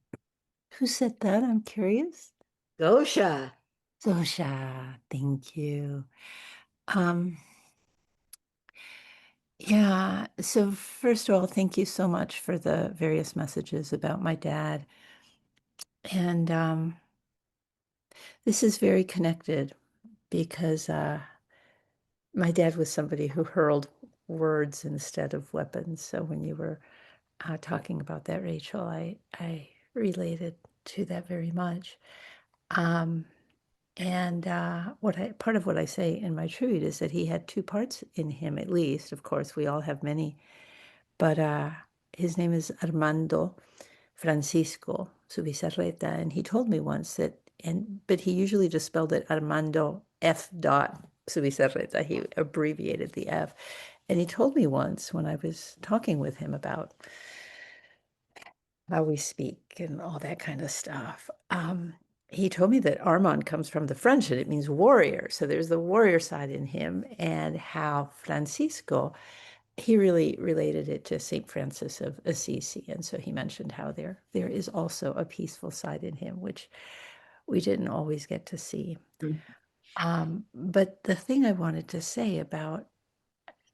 Who said that? I'm curious.
Gosha.
Zosha, thank you. Yeah, so first of all, thank you so much for the various messages about my dad. And this is very connected because my dad was somebody who hurled words instead of weapons. So when you were talking about that, Rachel, I related to that very much. And part of what I say in my tribute is that he had two parts in him, at least. Of course, we all have many, but his name is Armando Francisco Subizarreta, and he told me once that, but he usually just spelled it Armando F. Subizarreta. He abbreviated the F, and he told me once when I was talking with him about how we speak and all that kind of stuff. He told me that Armand comes from the French and it means warrior. So there's the warrior side in him, and how Francisco, he really related it to St. Francis of Assisi. And so he mentioned how there is also a peaceful side in him, which we didn't always get to see. But the thing I wanted to say about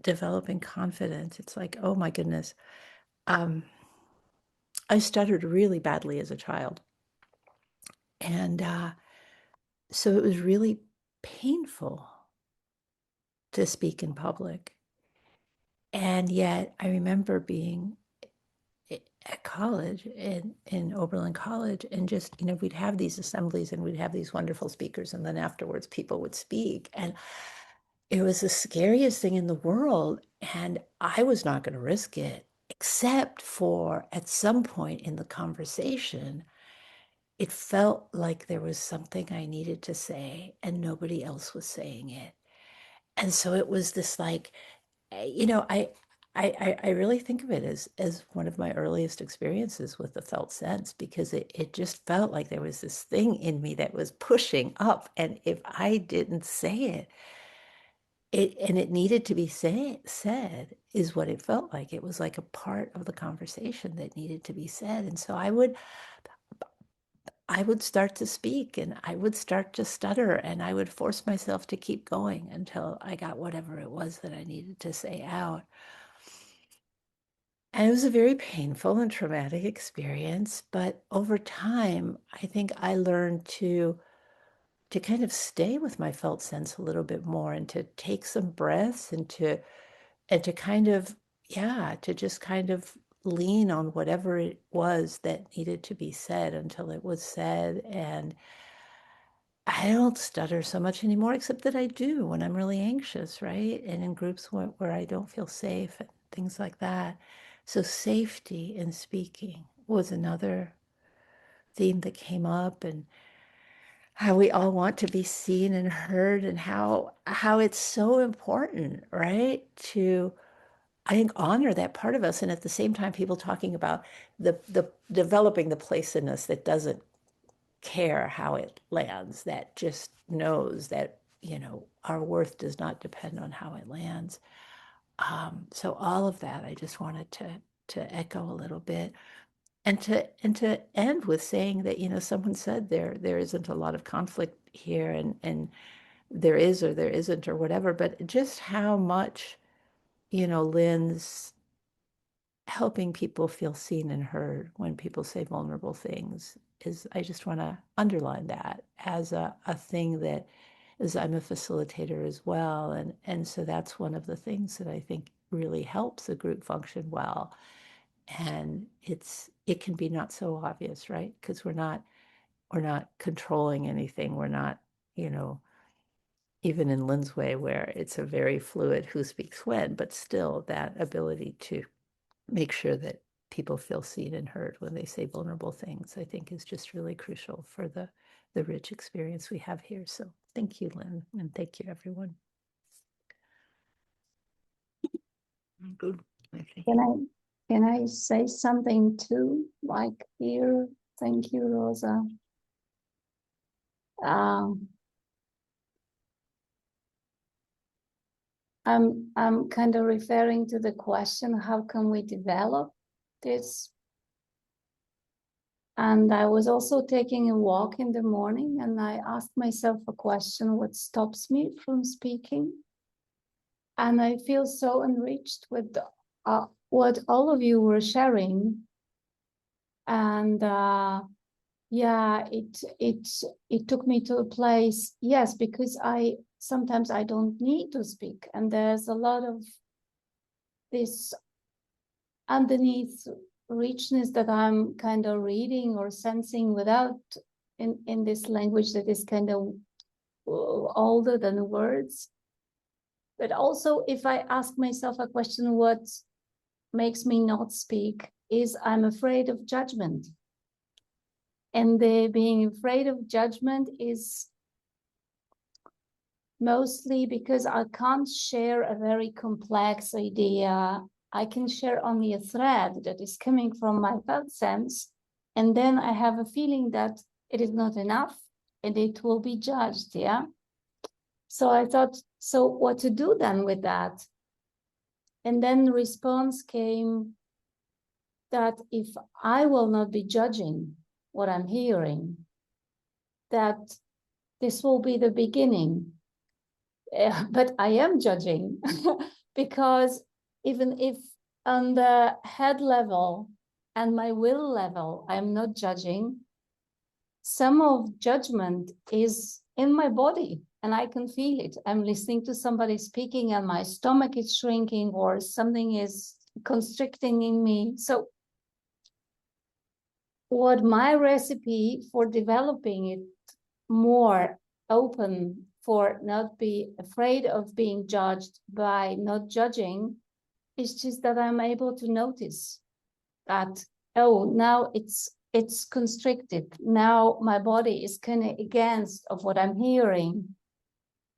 developing confidence, it's like, oh my goodness, I stuttered really badly as a child. And so it was really painful to speak in public. And yet I remember being at college in Oberlin College, and just, we'd have these assemblies and we'd have these wonderful speakers, and then afterwards people would speak. And it was the scariest thing in the world. And I was not going to risk it, except for at some point in the conversation, it felt like there was something I needed to say and nobody else was saying it. And so it was this like, I really think of it as one of my earliest experiences with the felt sense, because it just felt like there was this thing in me that was pushing up. And if I didn't say it needed to be said is what it felt like. It was like a part of the conversation that needed to be said. And so I would start to speak and I would start to stutter, and I would force myself to keep going until I got whatever it was that I needed to say out. And it was a very painful and traumatic experience, but over time, I think I learned to kind of stay with my felt sense a little bit more, and to take some breaths, and to to kind of, yeah, to just kind of lean on whatever it was that needed to be said until it was said. And I don't stutter so much anymore, except that I do when I'm really anxious, right? And in groups where I don't feel safe and things like that. So safety in speaking was another theme that came up, and how we all want to be seen and heard, and how it's so important, right? To, I think, honor that part of us. And at the same time, people talking about the developing the place in us that doesn't care how it lands, that just knows that, you know, our worth does not depend on how it lands. So all of that, I just wanted to echo a little bit, and to end with saying that, you know, someone said there isn't a lot of conflict here, and there is or there isn't or whatever, but just how much, you know, LYNN's helping people feel seen and heard when people say vulnerable things is, I just want to underline that as a thing that is, I'm a facilitator as well. And so that's one of the things that I think really helps a group function well. And it can be not so obvious, right? Because we're not controlling anything. We're not, you know, even in LYNN's way, where it's a very fluid who speaks when, but still that ability to make sure that people feel seen and heard when they say vulnerable things, I think, is just really crucial for the rich experience we have here. So thank you, LYNN, and thank you, everyone.
Good.
Can I say something too? Like here, thank you, Rosa. I'm kind of referring to the question, how can we develop this? And I was also taking a walk in the morning, and I asked myself a question: what stops me from speaking? And I feel so enriched with what all of you were sharing. And yeah, it took me to a place, yes, because sometimes I don't need to speak, and there's a lot of this underneath richness that I'm kind of reading or sensing without in this language that is kind of older than words. But also, if I ask myself a question, what makes me not speak is I'm afraid of judgment. And the being afraid of judgment is mostly because I can't share a very complex idea. I can share only a thread that is coming from my felt sense. And then I have a feeling that it is not enough and it will be judged, yeah? So I thought, so what to do then with that? And then the response came that if I will not be judging what I'm hearing, that this will be the beginning. But I am judging because even if on the head level and my will level, I'm not judging, some of judgment is in my body and I can feel it. I'm listening to somebody speaking and my stomach is shrinking or something is constricting in me. So what my recipe for developing it more open, for not be afraid of being judged by not judging, is just that I'm able to notice that, oh, now it's constricted. Now my body is kind of against of what I'm hearing.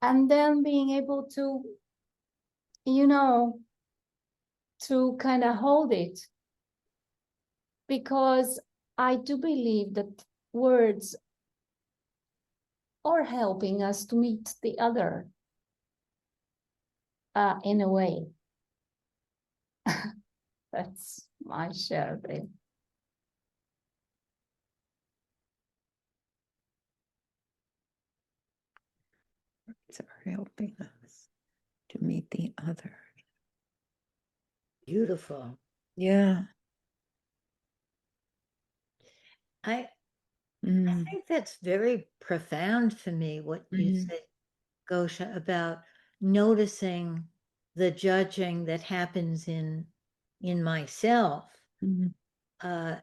And then being able to, you know, to kind of hold it. Because I do believe that words are helping us to meet the other in a way. That's my share there.
Words are helping us to meet the other.
Beautiful.
Yeah.
I think that's very profound for me, what you said, Gosha, about noticing the judging that happens in myself. And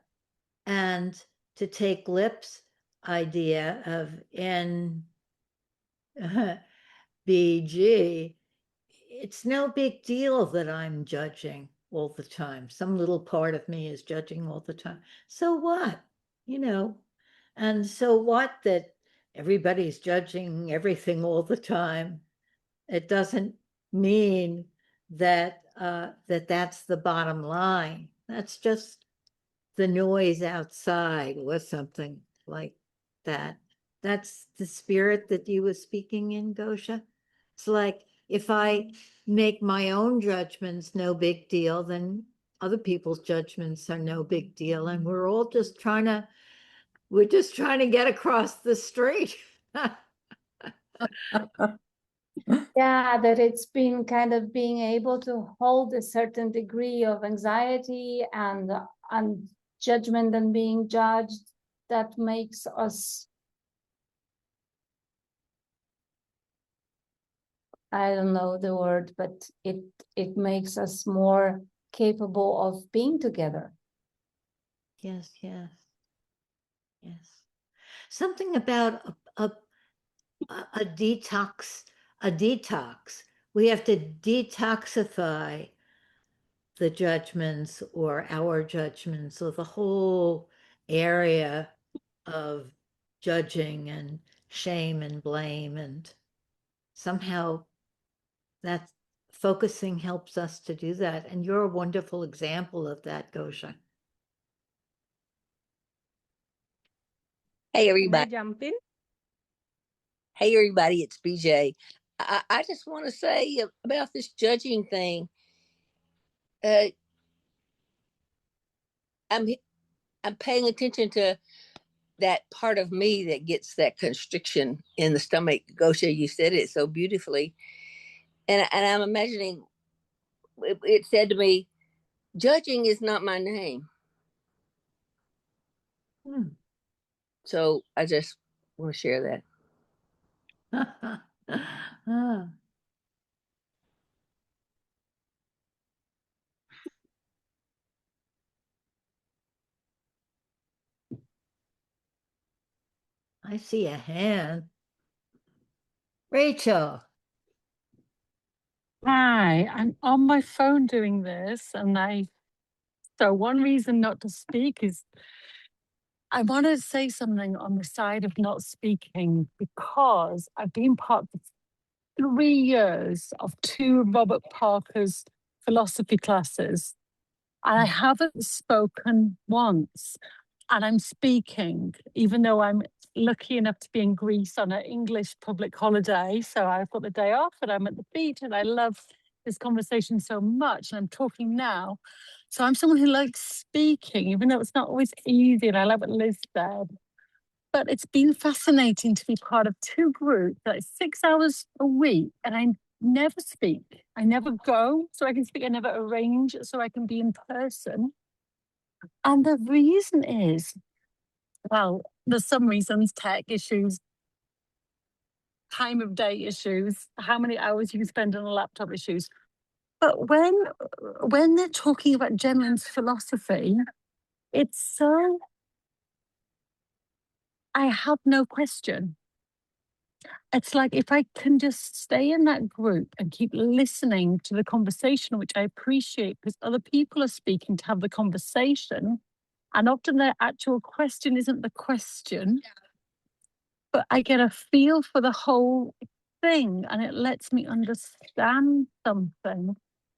to take Lip's idea of NBG, it's no big deal that I'm judging all the time. Some little part of me is judging all the time. So what? You know, and so what that everybody's judging everything all the time? It doesn't mean that that's the bottom line. That's just the noise outside or something like that. That's the spirit that you were speaking in, Gosha. It's like if I make my own judgments no big deal, then other people's judgments are no big deal. And we're all just trying to get across the street.
Yeah, that it's been kind of being able to hold a certain degree of anxiety and judgment and being judged that makes us, I don't know the word, but it makes us more capable of being together.
Yes, yes, yes. Something about a detox, We have to detoxify the judgments or our judgments or the whole area of judging and shame and blame, and somehow that focusing helps us to do that. And you're a wonderful example of that, Gosha.
Hey, everybody.
Can I jump in?
Hey, everybody, it's BJ. I just want to say about this judging thing. I'm paying attention to that part of me that gets that constriction in the stomach. Gosha, you said it so beautifully. And I'm imagining it said to me, judging is not my name. So I just want to share that.
I see a hand. Rachel.
Hi, I'm on my phone doing this, and so one reason not to speak is I want to say something on the side of not speaking, because I've been part of 3 years of 2 Robert Parker's philosophy classes, and I haven't spoken once. And I'm speaking, even though I'm lucky enough to be in Greece on an English public holiday. So I've got the day off and I'm at the beach, and I love this conversation so much. And I'm talking now. So I'm someone who likes speaking, even though it's not always easy. And I love what Liz said. But it's been fascinating to be part of 2 groups, like 6 hours a week. And I never speak. I never go so I can speak. I never arrange so I can be in person. And the reason is, well, there's some reasons: tech issues, time of day issues, how many hours you can spend on a laptop issues. But when they're talking about Gemlin's philosophy, it's so, I have no question. It's like if I can just stay in that group and keep listening to the conversation, which I appreciate because other people are speaking to have the conversation. And often their actual question isn't the question, but I get a feel for the whole thing and it lets me understand something,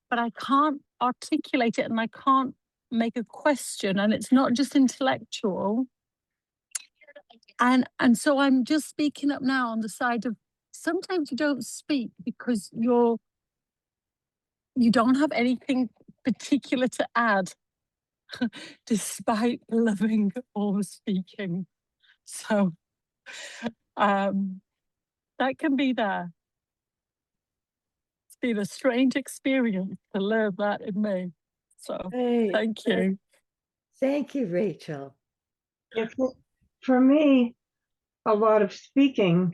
but I can't articulate it and I can't make a question, and it's not just intellectual. And so I'm just speaking up now on the side of sometimes you don't speak because you don't have anything particular to add, despite loving all speaking. So that can be there. It's been a strange experience to learn that in me. So thank you.
Thank you, Rachel.
For me, a lot of speaking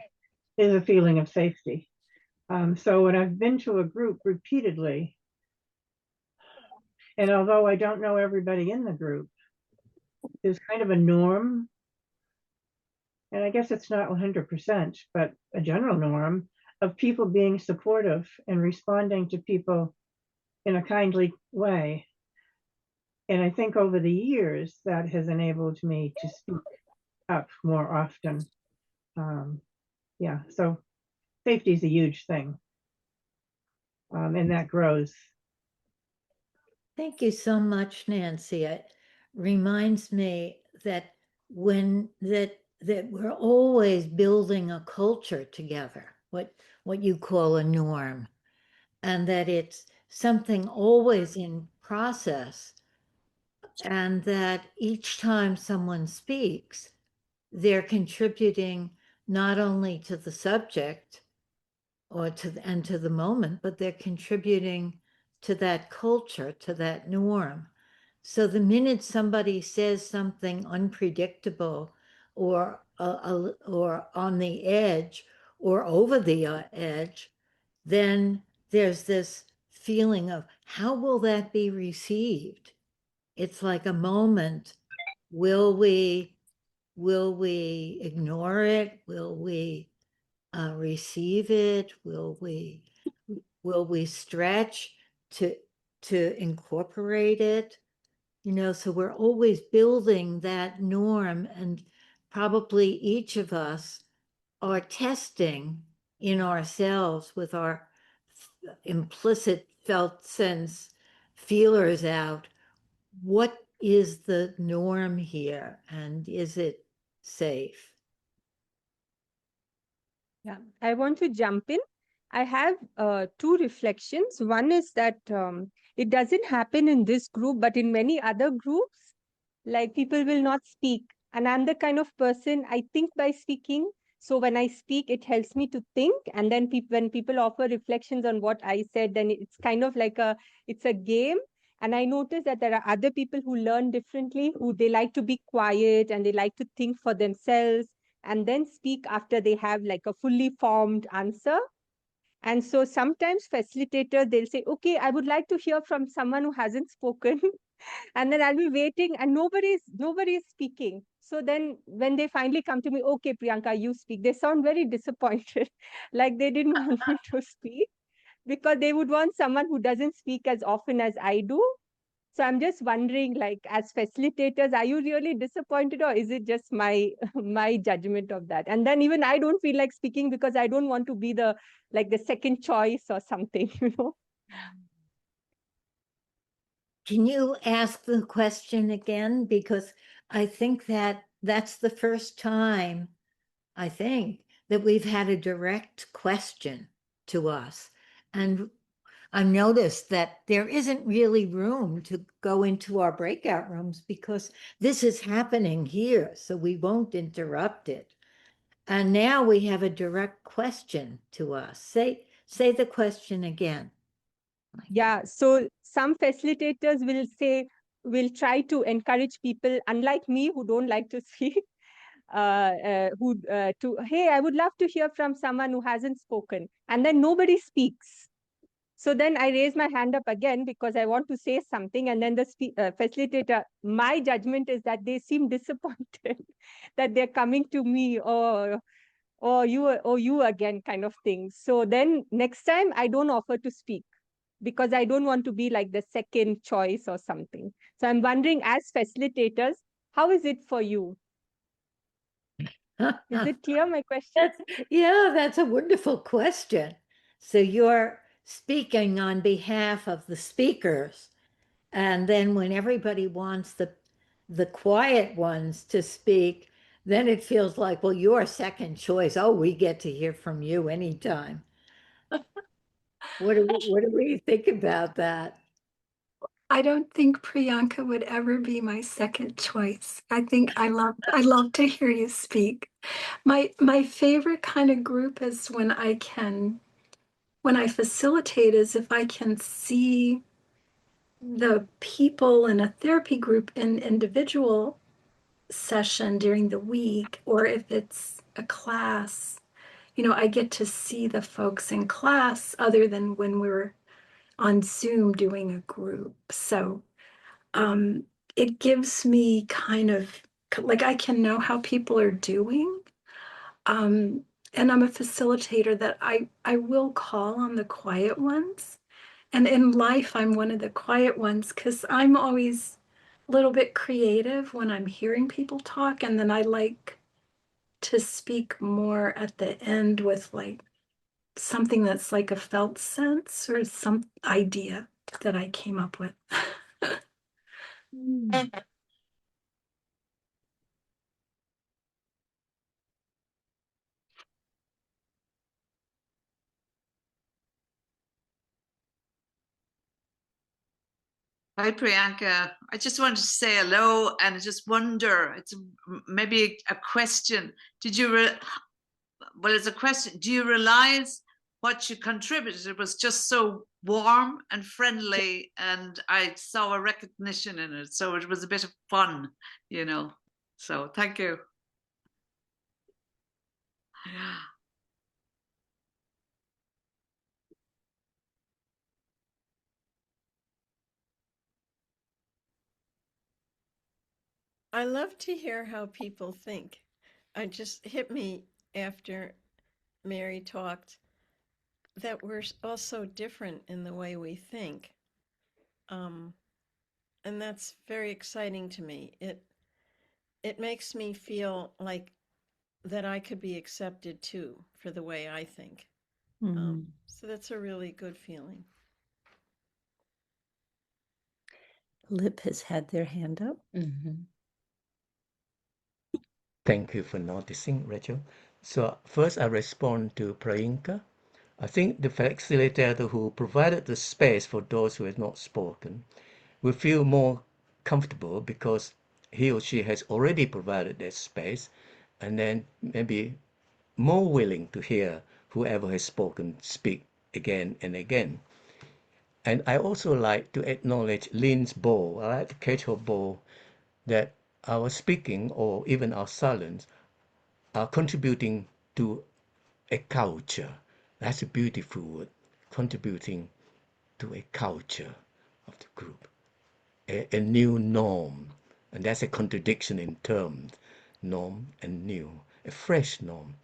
is a feeling of safety. So when I've been to a group repeatedly, and although I don't know everybody in the group, there's kind of a norm, and I guess it's not 100%, but a general norm of people being supportive and responding to people in a kindly way. And I think over the years that has enabled me to speak up more often. Yeah, so safety is a huge thing, and that grows.
Thank you so much, Nancy. It reminds me that that we're always building a culture together, what you call a norm, and that it's something always in process, and that each time someone speaks, they're contributing not only to the subject or to the moment, but they're contributing to that culture, to that norm. So the minute somebody says something unpredictable or or on the edge or over the edge, then there's this feeling of how will that be received? It's like a moment. Will we ignore it? Will we receive it? Will we stretch to incorporate it? So we're always building that norm, and probably each of us are testing in ourselves with our implicit felt sense feelers out. What is the norm here, and is it safe?
Yeah, I want to jump in. I have two reflections. One is that it doesn't happen in this group, but in many other groups, like people will not speak. And I'm the kind of person, I think by speaking. So when I speak, it helps me to think. And then when people offer reflections on what I said, then it's kind of like it's a game. And I notice that there are other people who learn differently, who they like to be quiet and they like to think for themselves and then speak after they have like a fully formed answer. And so sometimes facilitators, they'll say, okay, I would like to hear from someone who hasn't spoken. And then I'll be waiting and nobody is speaking. So then when they finally come to me, okay, Priyanka, you speak, they sound very disappointed. Like they didn't want me to speak because they would want someone who doesn't speak as often as I do. So I'm just wondering, like, as facilitators, are you really disappointed or is it just my my judgment of that? And then even I don't feel like speaking because I don't want to be the second choice or something, you know?
Can you ask the question again? Because I think that's the first time, I think, that we've had a direct question to us. And I've noticed that there isn't really room to go into our breakout rooms because this is happening here, so we won't interrupt it. And now we have a direct question to us. Say the question again.
Yeah, so some facilitators will try to encourage people, unlike me, who don't like to speak, hey, I would love to hear from someone who hasn't spoken. And then nobody speaks. So then I raise my hand up again because I want to say something. And then the facilitator, my judgment is that they seem disappointed that they're coming to me or you again kind of thing. So then next time I don't offer to speak because I don't want to be like the second choice or something. So I'm wondering, as facilitators, how is it for you? Is it clear, my question?
That's a wonderful question. So you're speaking on behalf of the speakers, and then when everybody wants the quiet ones to speak, then it feels like, well, you're second choice. Oh, we get to hear from you anytime. What do we think about that?
I don't think Priyanka would ever be my second choice. I think I love to hear you speak. My favorite kind of group is when I facilitate is if I can see the people in a therapy group in individual session during the week, or if it's a class, you know, I get to see the folks in class other than when we're on Zoom doing a group. So it gives me kind of like I can know how people are doing. And I'm a facilitator that I will call on the quiet ones. And in life, I'm one of the quiet ones because I'm always a little bit creative when I'm hearing people talk. And then I like to speak more at the end with like something that's like a felt sense or some idea that I came up with.
Hi, Priyanka. I just wanted to say hello and I just wonder, it's maybe a question. Well, it's a question. Do you realize what you contributed? It was just so warm and friendly and I saw a recognition in it. So it was a bit of fun, you know. So thank you.
I love to hear how people think. It just hit me after Mary talked that we're all so different in the way we think. And that's very exciting to me. It makes me feel like that I could be accepted too for the way I think. So that's a really good feeling.
Lip has had their hand up.
Thank you for noticing, Rachel. So first I respond to Priyanka. I think the facilitator who provided the space for those who have not spoken will feel more comfortable because he or she has already provided that space and then maybe more willing to hear whoever has spoken speak again and again. And I also like to acknowledge LYNN's bow. I like to catch her bow that our speaking or even our silence are contributing to a culture. That's a beautiful word, contributing to a culture of the group, a new norm. And that's a contradiction in terms, norm and new, a fresh norm.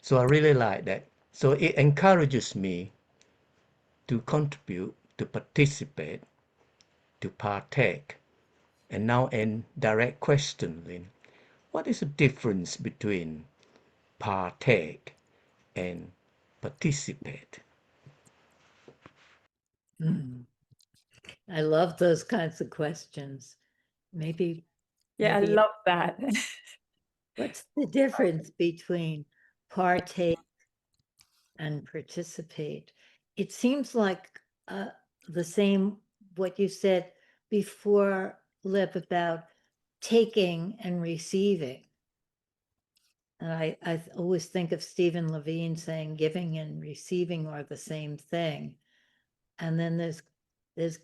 So I really like that. So it encourages me to contribute, to participate, to partake. And now a direct question, Lynn. What is the difference between partake and participate?
I love those kinds of questions. Maybe
Yeah, I
maybe
love that.
what's the difference between partake and participate? It seems like the same what you said before, Lip, about taking and receiving. And I always think of Stephen Levine saying giving and receiving are the same thing. And then there's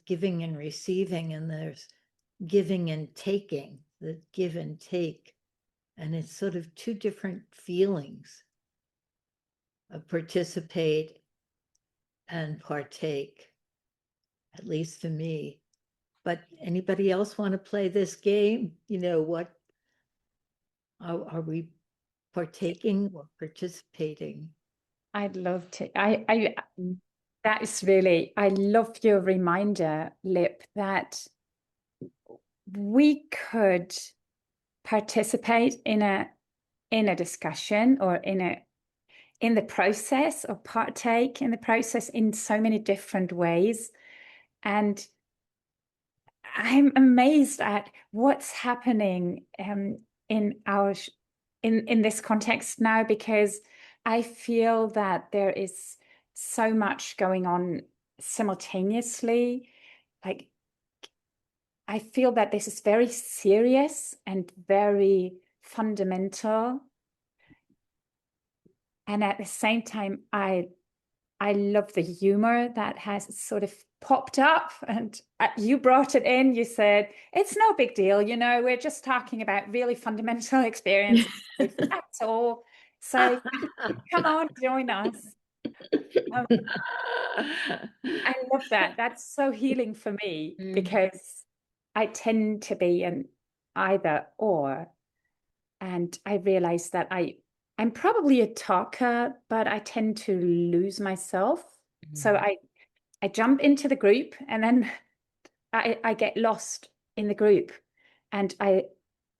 giving and receiving, and there's giving and taking, the give and take. And it's sort of two different feelings of participate and partake, at least for me. But anybody else want to play this game? You know, what are we partaking or participating?
I'd love to. That is really, I love your reminder, Lip, that we could participate in a discussion or in the process, or partake in the process in so many different ways. And I'm amazed at what's happening in this context now, because I feel that there is so much going on simultaneously. Like, I feel that this is very serious and very fundamental. And at the same time, I love the humor that has sort of popped up, and you brought it in. You said, it's no big deal, you know, we're just talking about really fundamental experience. That's all. So come on, join us. I love that. That's so healing for me because I tend to be an either or. And I realized that I'm probably a talker, but I tend to lose myself. So I jump into the group and then I get lost in the group. And I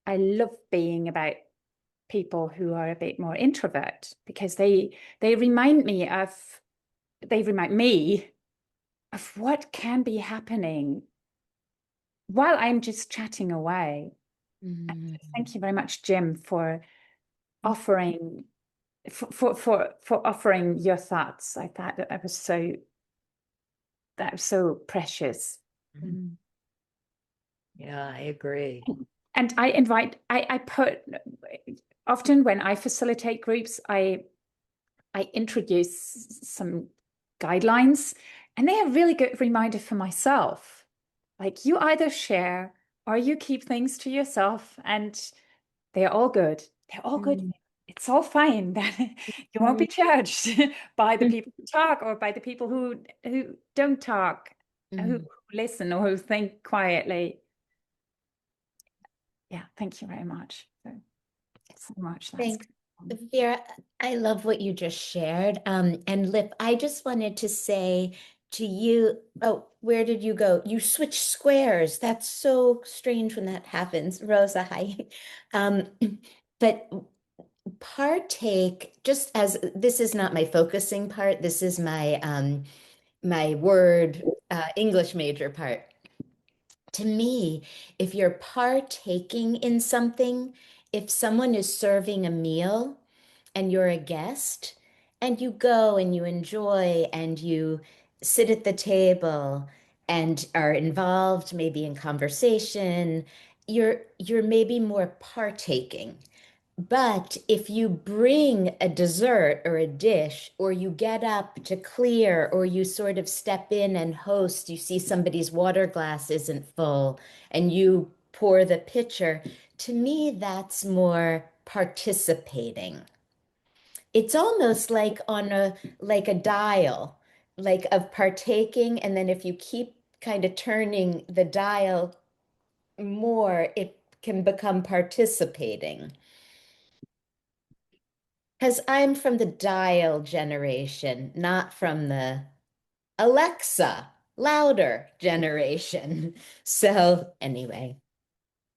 love being about people who are a bit more introvert because they remind me of what can be happening while I'm just chatting away. Thank you very much, Jim, for offering for offering your thoughts. I thought that was so precious.
Yeah, I agree.
And I put often when I facilitate groups, I introduce some guidelines, and they are a really good reminder for myself. Like, you either share or you keep things to yourself, and they're all good. They're all good. It's all fine. You won't be judged by the people who talk or by the people who don't talk, who listen or who think quietly. Yeah, thank you very much. So much.
Thanks, Vera. I love what you just shared. And Lip, I just wanted to say to you, oh, where did you go? You switched squares. That's so strange when that happens. Rosa, hi. But partake, just as this is not my focusing part, this is my my word English major part. To me, if you're partaking in something, if someone is serving a meal and you're a guest and you go and you enjoy and you sit at the table and are involved maybe in conversation, you're maybe more partaking. But if you bring a dessert or a dish, or you get up to clear, or you sort of step in and host, you see somebody's water glass isn't full, and you pour the pitcher, to me, that's more participating. It's almost like on a dial, like of partaking, and then if you keep kind of turning the dial more, it can become participating. Because I'm from the dial generation, not from the Alexa, louder generation. So anyway,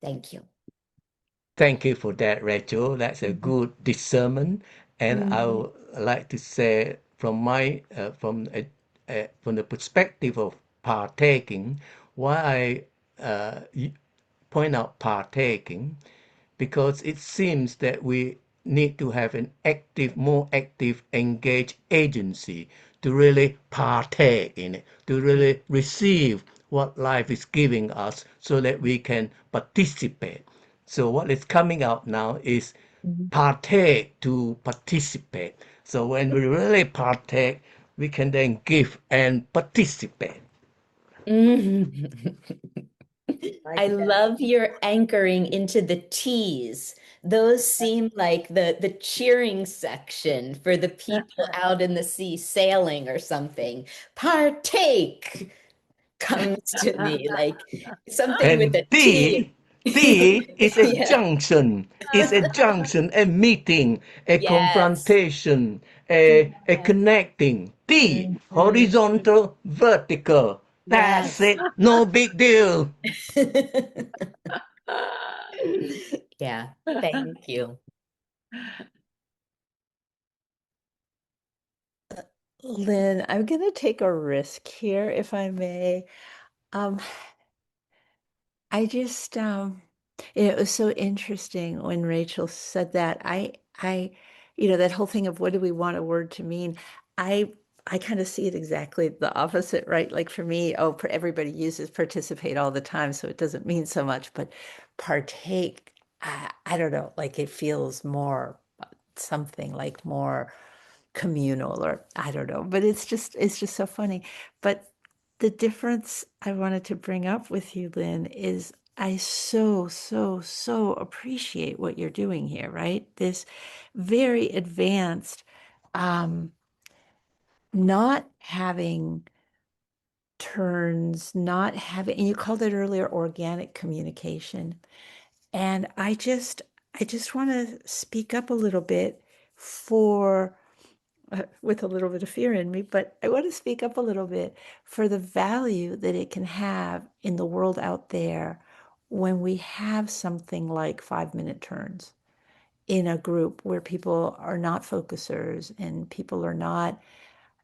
thank you.
Thank you for that, Rachel. That's a good discernment. And I would like to say from my from the perspective of partaking, why I point out partaking, because it seems that we need to have an active, more active, engaged agency to really partake in it, to really receive what life is giving us so that we can participate. So what is coming out now is partake to participate. So when we really partake, we can then give and participate.
I love your anchoring into the T's. Those seem like the cheering section for the people out in the sea sailing or something. Partake comes to me like something with
And
a T.
D is a
Yeah.
junction, a meeting, a
Yes.
confrontation, a connecting. D, horizontal, vertical. That's
Yes.
it. No big deal.
Yeah. Thank you.
Lynn, I'm going to take a risk here, if I may. I just, it was so interesting when Rachel said that. That whole thing of what do we want a word to mean? I kind of see it exactly the opposite, right? Like for me, everybody uses participate all the time, so it doesn't mean so much. But partake, I don't know, like it feels more something like more communal, or I don't know. But it's just so funny. But the difference I wanted to bring up with you, Lynn, is I so appreciate what you're doing here, right? This very advanced, not having turns, not having, and you called it earlier organic communication. And I just want to speak up a little bit for, with a little bit of fear in me, but I want to speak up a little bit for the value that it can have in the world out there when we have something like 5-minute turns in a group where people are not focusers and people are not,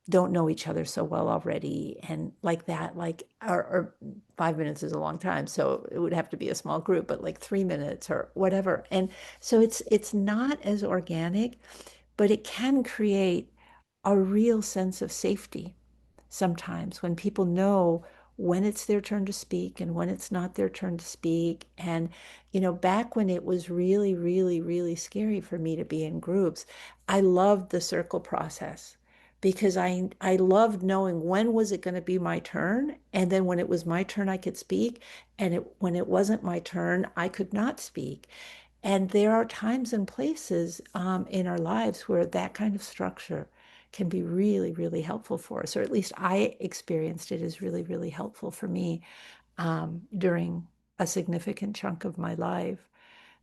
don't know each other so well already and like that, like, or 5 minutes is a long time, so it would have to be a small group, but like 3 minutes or whatever. And so it's not as organic, but it can create a real sense of safety sometimes when people know when it's their turn to speak and when it's not their turn to speak. And, back when it was really scary for me to be in groups, I loved the circle process because I loved knowing when was it going to be my turn. And then when it was my turn, I could speak. And when it wasn't my turn, I could not speak. And there are times and places in our lives where that kind of structure can be really helpful for us, or at least I experienced it as really helpful for me during a significant chunk of my life.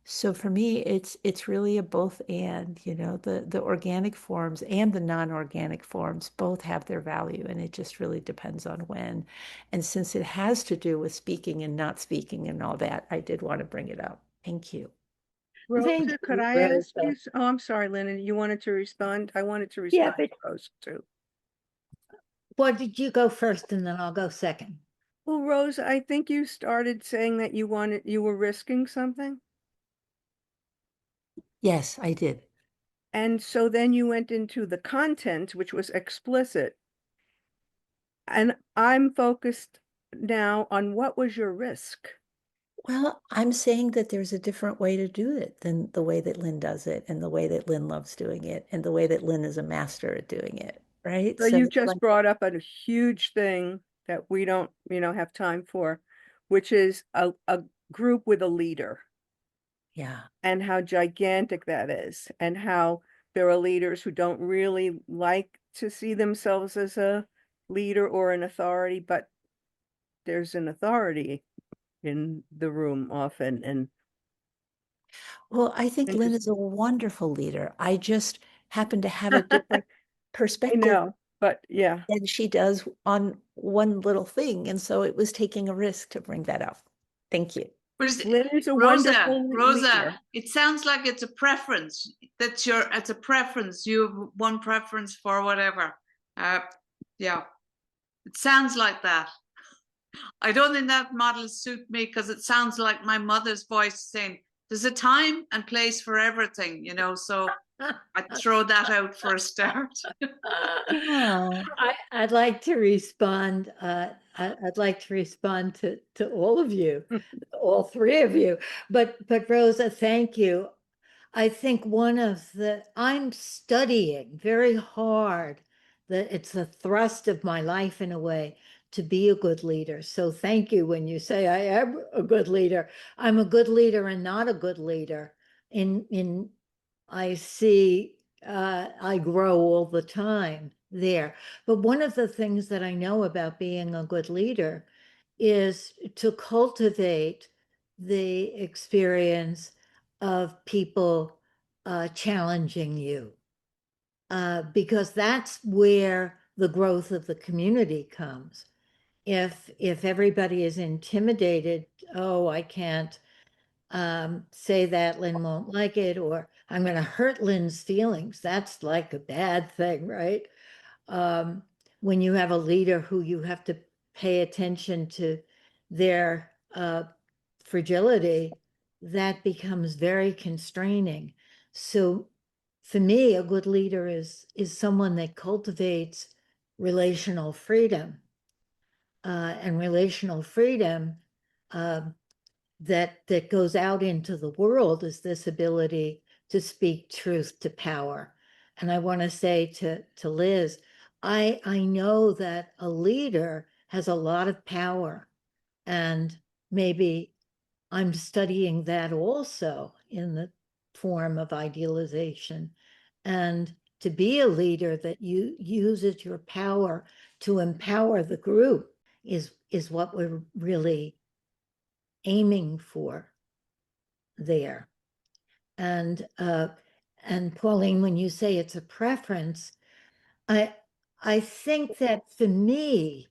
So for me, it's really a both and, the organic forms and the non-organic forms both have their value, and it just really depends on when. And since it has to do with speaking and not speaking and all that, I did want to bring it up. Thank you.
Rosa, could I ask you?
Rosa.
Oh, I'm sorry, Lynn. You wanted to respond? I wanted to
Yeah,
respond
but
to Rose too.
well, did you go first and then I'll go second?
Well, Rose, I think you started saying that you were risking something.
Yes, I did.
And so then you went into the content, which was explicit. And I'm focused now on what was your risk?
Well, I'm saying that there's a different way to do it than the way that LYNN does it and the way that LYNN loves doing it and the way that LYNN is a master at doing it, right?
So
So
you just
like,
brought up a huge thing that we don't, have time for, which is a group with a leader
yeah.
and how gigantic that is, and how there are leaders who don't really like to see themselves as a leader or an authority, but there's an authority in the room often. And
Well, I think LYNN is a
interesting.
wonderful leader. I just happen to have a different
I
perspective
know, but yeah.
than she does on one little thing. And so it was taking a risk to bring that up. Thank you.
LYNN is a
Rosa,
wonderful
Rosa,
leader.
it sounds like it's a preference. It's a preference. You have one preference for whatever. Yeah, it sounds like that. I don't think that model suit me because it sounds like my mother's voice saying, there's a time and place for everything, so I'd throw that out for a start.
I'd like to respond. I'd like to respond to all of you, all three of you. But Rosa, thank you. I think I'm studying very hard that it's the thrust of my life in a way to be a good leader. So thank you when you say I am a good leader. I'm a good leader and not a good leader. I see I grow all the time there. But one of the things that I know about being a good leader is to cultivate the experience of people challenging you, because that's where the growth of the community comes. If everybody is intimidated, oh, I can't say that, LYNN won't like it, or I'm going to hurt LYNN's feelings. That's like a bad thing, right? When you have a leader who you have to pay attention to their fragility, that becomes very constraining. So for me, a good leader is someone that cultivates relational freedom. And relational freedom that goes out into the world is this ability to speak truth to power. And I want to say to Liz, I know that a leader has a lot of power, and maybe I'm studying that also in the form of idealization. And to be a leader that uses your power to empower the group is what we're really aiming for there. And Pauline, when you say it's a preference, I think that for me,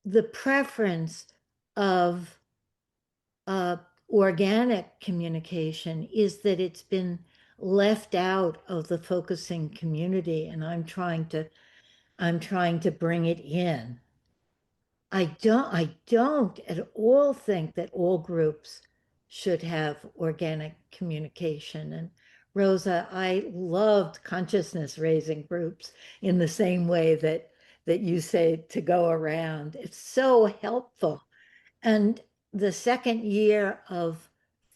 the preference of organic communication is that it's been left out of the focusing community, and I'm trying to bring it in. I don't at all think that all groups should have organic communication. And Rosa, I loved consciousness raising groups in the same way that you say to go around. It's so helpful. And the second year of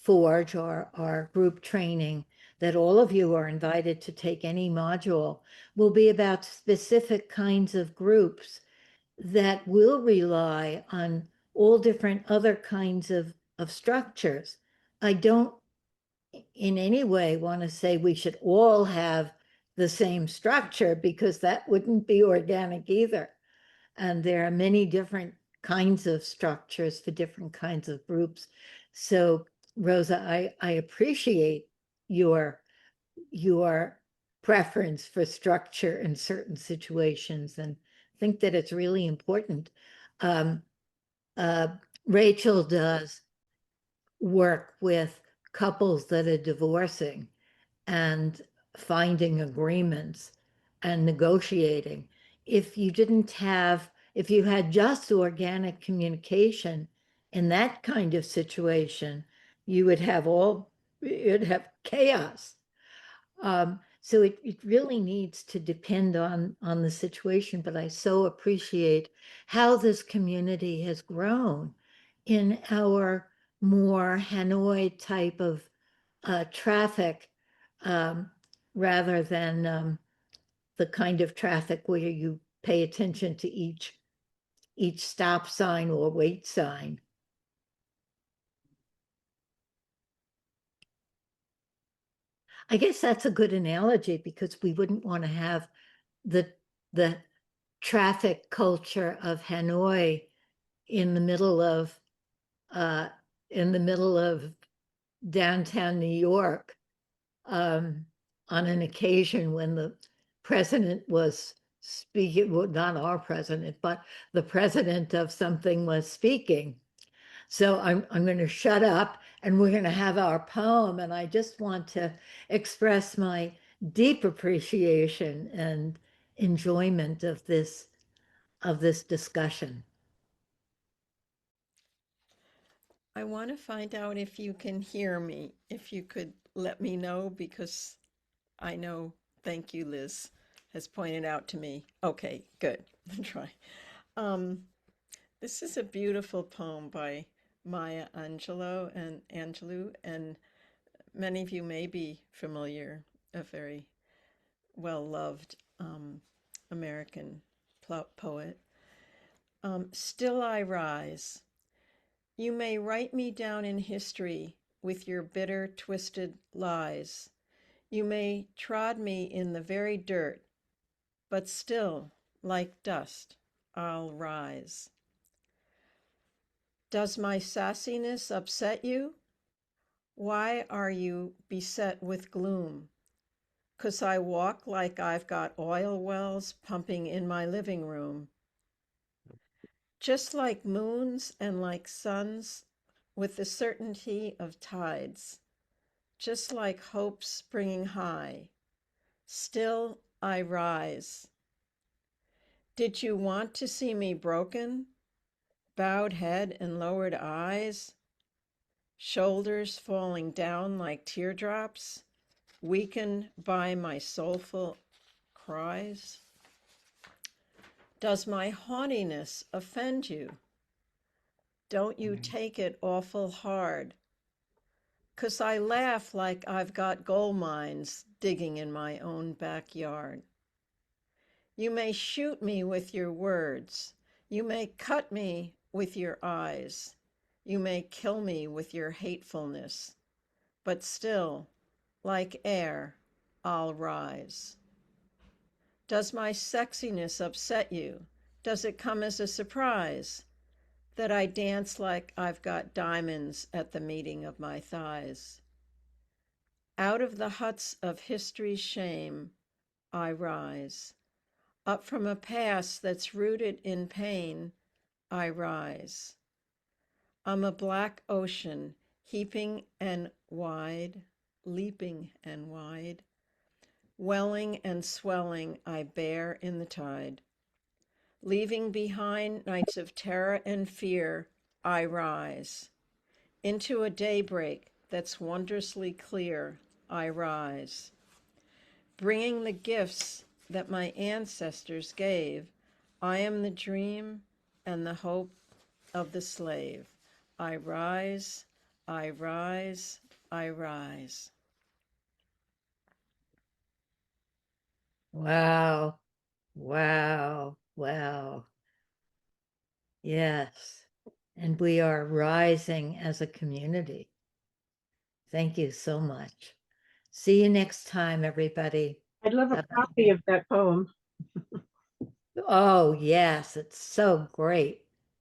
Forge, or our group training, that all of you are invited to take any module, will be about specific kinds of groups that will rely on all different other kinds of structures. I don't in any way want to say we should all have the same structure, because that wouldn't be organic either. And there are many different kinds of structures for different kinds of groups. So Rosa, I appreciate your preference for structure in certain situations, and think that it's really important. Rachel does work with couples that are divorcing and finding agreements and negotiating. If you had just organic communication in that kind of situation, you'd have chaos. So it really needs to depend on the situation, but I so appreciate how this community has grown in our more Hanoi type of traffic, rather than the kind of traffic where you pay attention to each stop sign or wait sign. I guess that's a good analogy, because we wouldn't want to have the traffic culture of Hanoi in the middle of downtown New York, on an occasion when the president was speaking, well, not our president, but the president of something was speaking. So I'm going to shut up, and we're going to have our poem. And I just want to express my deep appreciation and enjoyment of this discussion.
I want to find out if you can hear me, if you could let me know, because I know, thank you, Liz, has pointed out to me. Okay, good. I'll try. This is a beautiful poem by Maya Angelou, and many of you may be familiar, a very well-loved American poet. Still I rise. You may write me down in history with your bitter, twisted lies. You may trod me in the very dirt, but still, like dust, I'll rise. Does my sassiness upset you? Why are you beset with gloom? 'Cause I walk like I've got oil wells pumping in my living room. Just like moons and like suns, with the certainty of tides. Just like hope springing high. Still I rise. Did you want to see me broken? Bowed head and lowered eyes? Shoulders falling down like teardrops, weakened by my soulful cries? Does my haughtiness offend you? Don't you take it awful hard? 'Cause I laugh like I've got gold mines digging in my own backyard. You may shoot me with your words. You may cut me with your eyes. You may kill me with your hatefulness, but still, like air, I'll rise. Does my sexiness upset you? Does it come as a surprise that I dance like I've got diamonds at the meeting of my thighs? Out of the huts of history's shame, I rise. Up from a past that's rooted in pain, I rise. I'm a black ocean, heaping and wide, leaping and wide. Welling and swelling, I bear in the tide. Leaving behind nights of terror and fear, I rise. Into a daybreak that's wondrously clear, I rise. Bringing the gifts that my ancestors gave, I am the dream and the hope of the slave. I rise, I rise, I rise.
Wow. Wow. Wow. Yes. And we are rising as a community. Thank you so much. See you next time, everybody.
I'd love a copy of that poem.
Oh, yes, it's so great.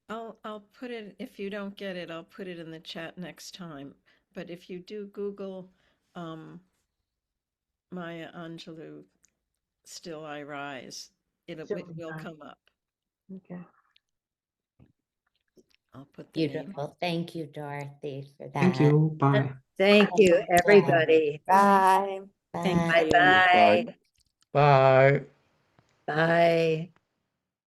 I'll put it, if you don't get it, I'll put it in the chat next time. But if you do Google Maya Angelou, Still I Rise, it will come up.
Okay.
I'll put the name.
Beautiful. Thank you, Dorothy, for that.
Thank you. Bye.
Thank you, everybody.
Bye.
Bye-bye.
Bye.
Bye.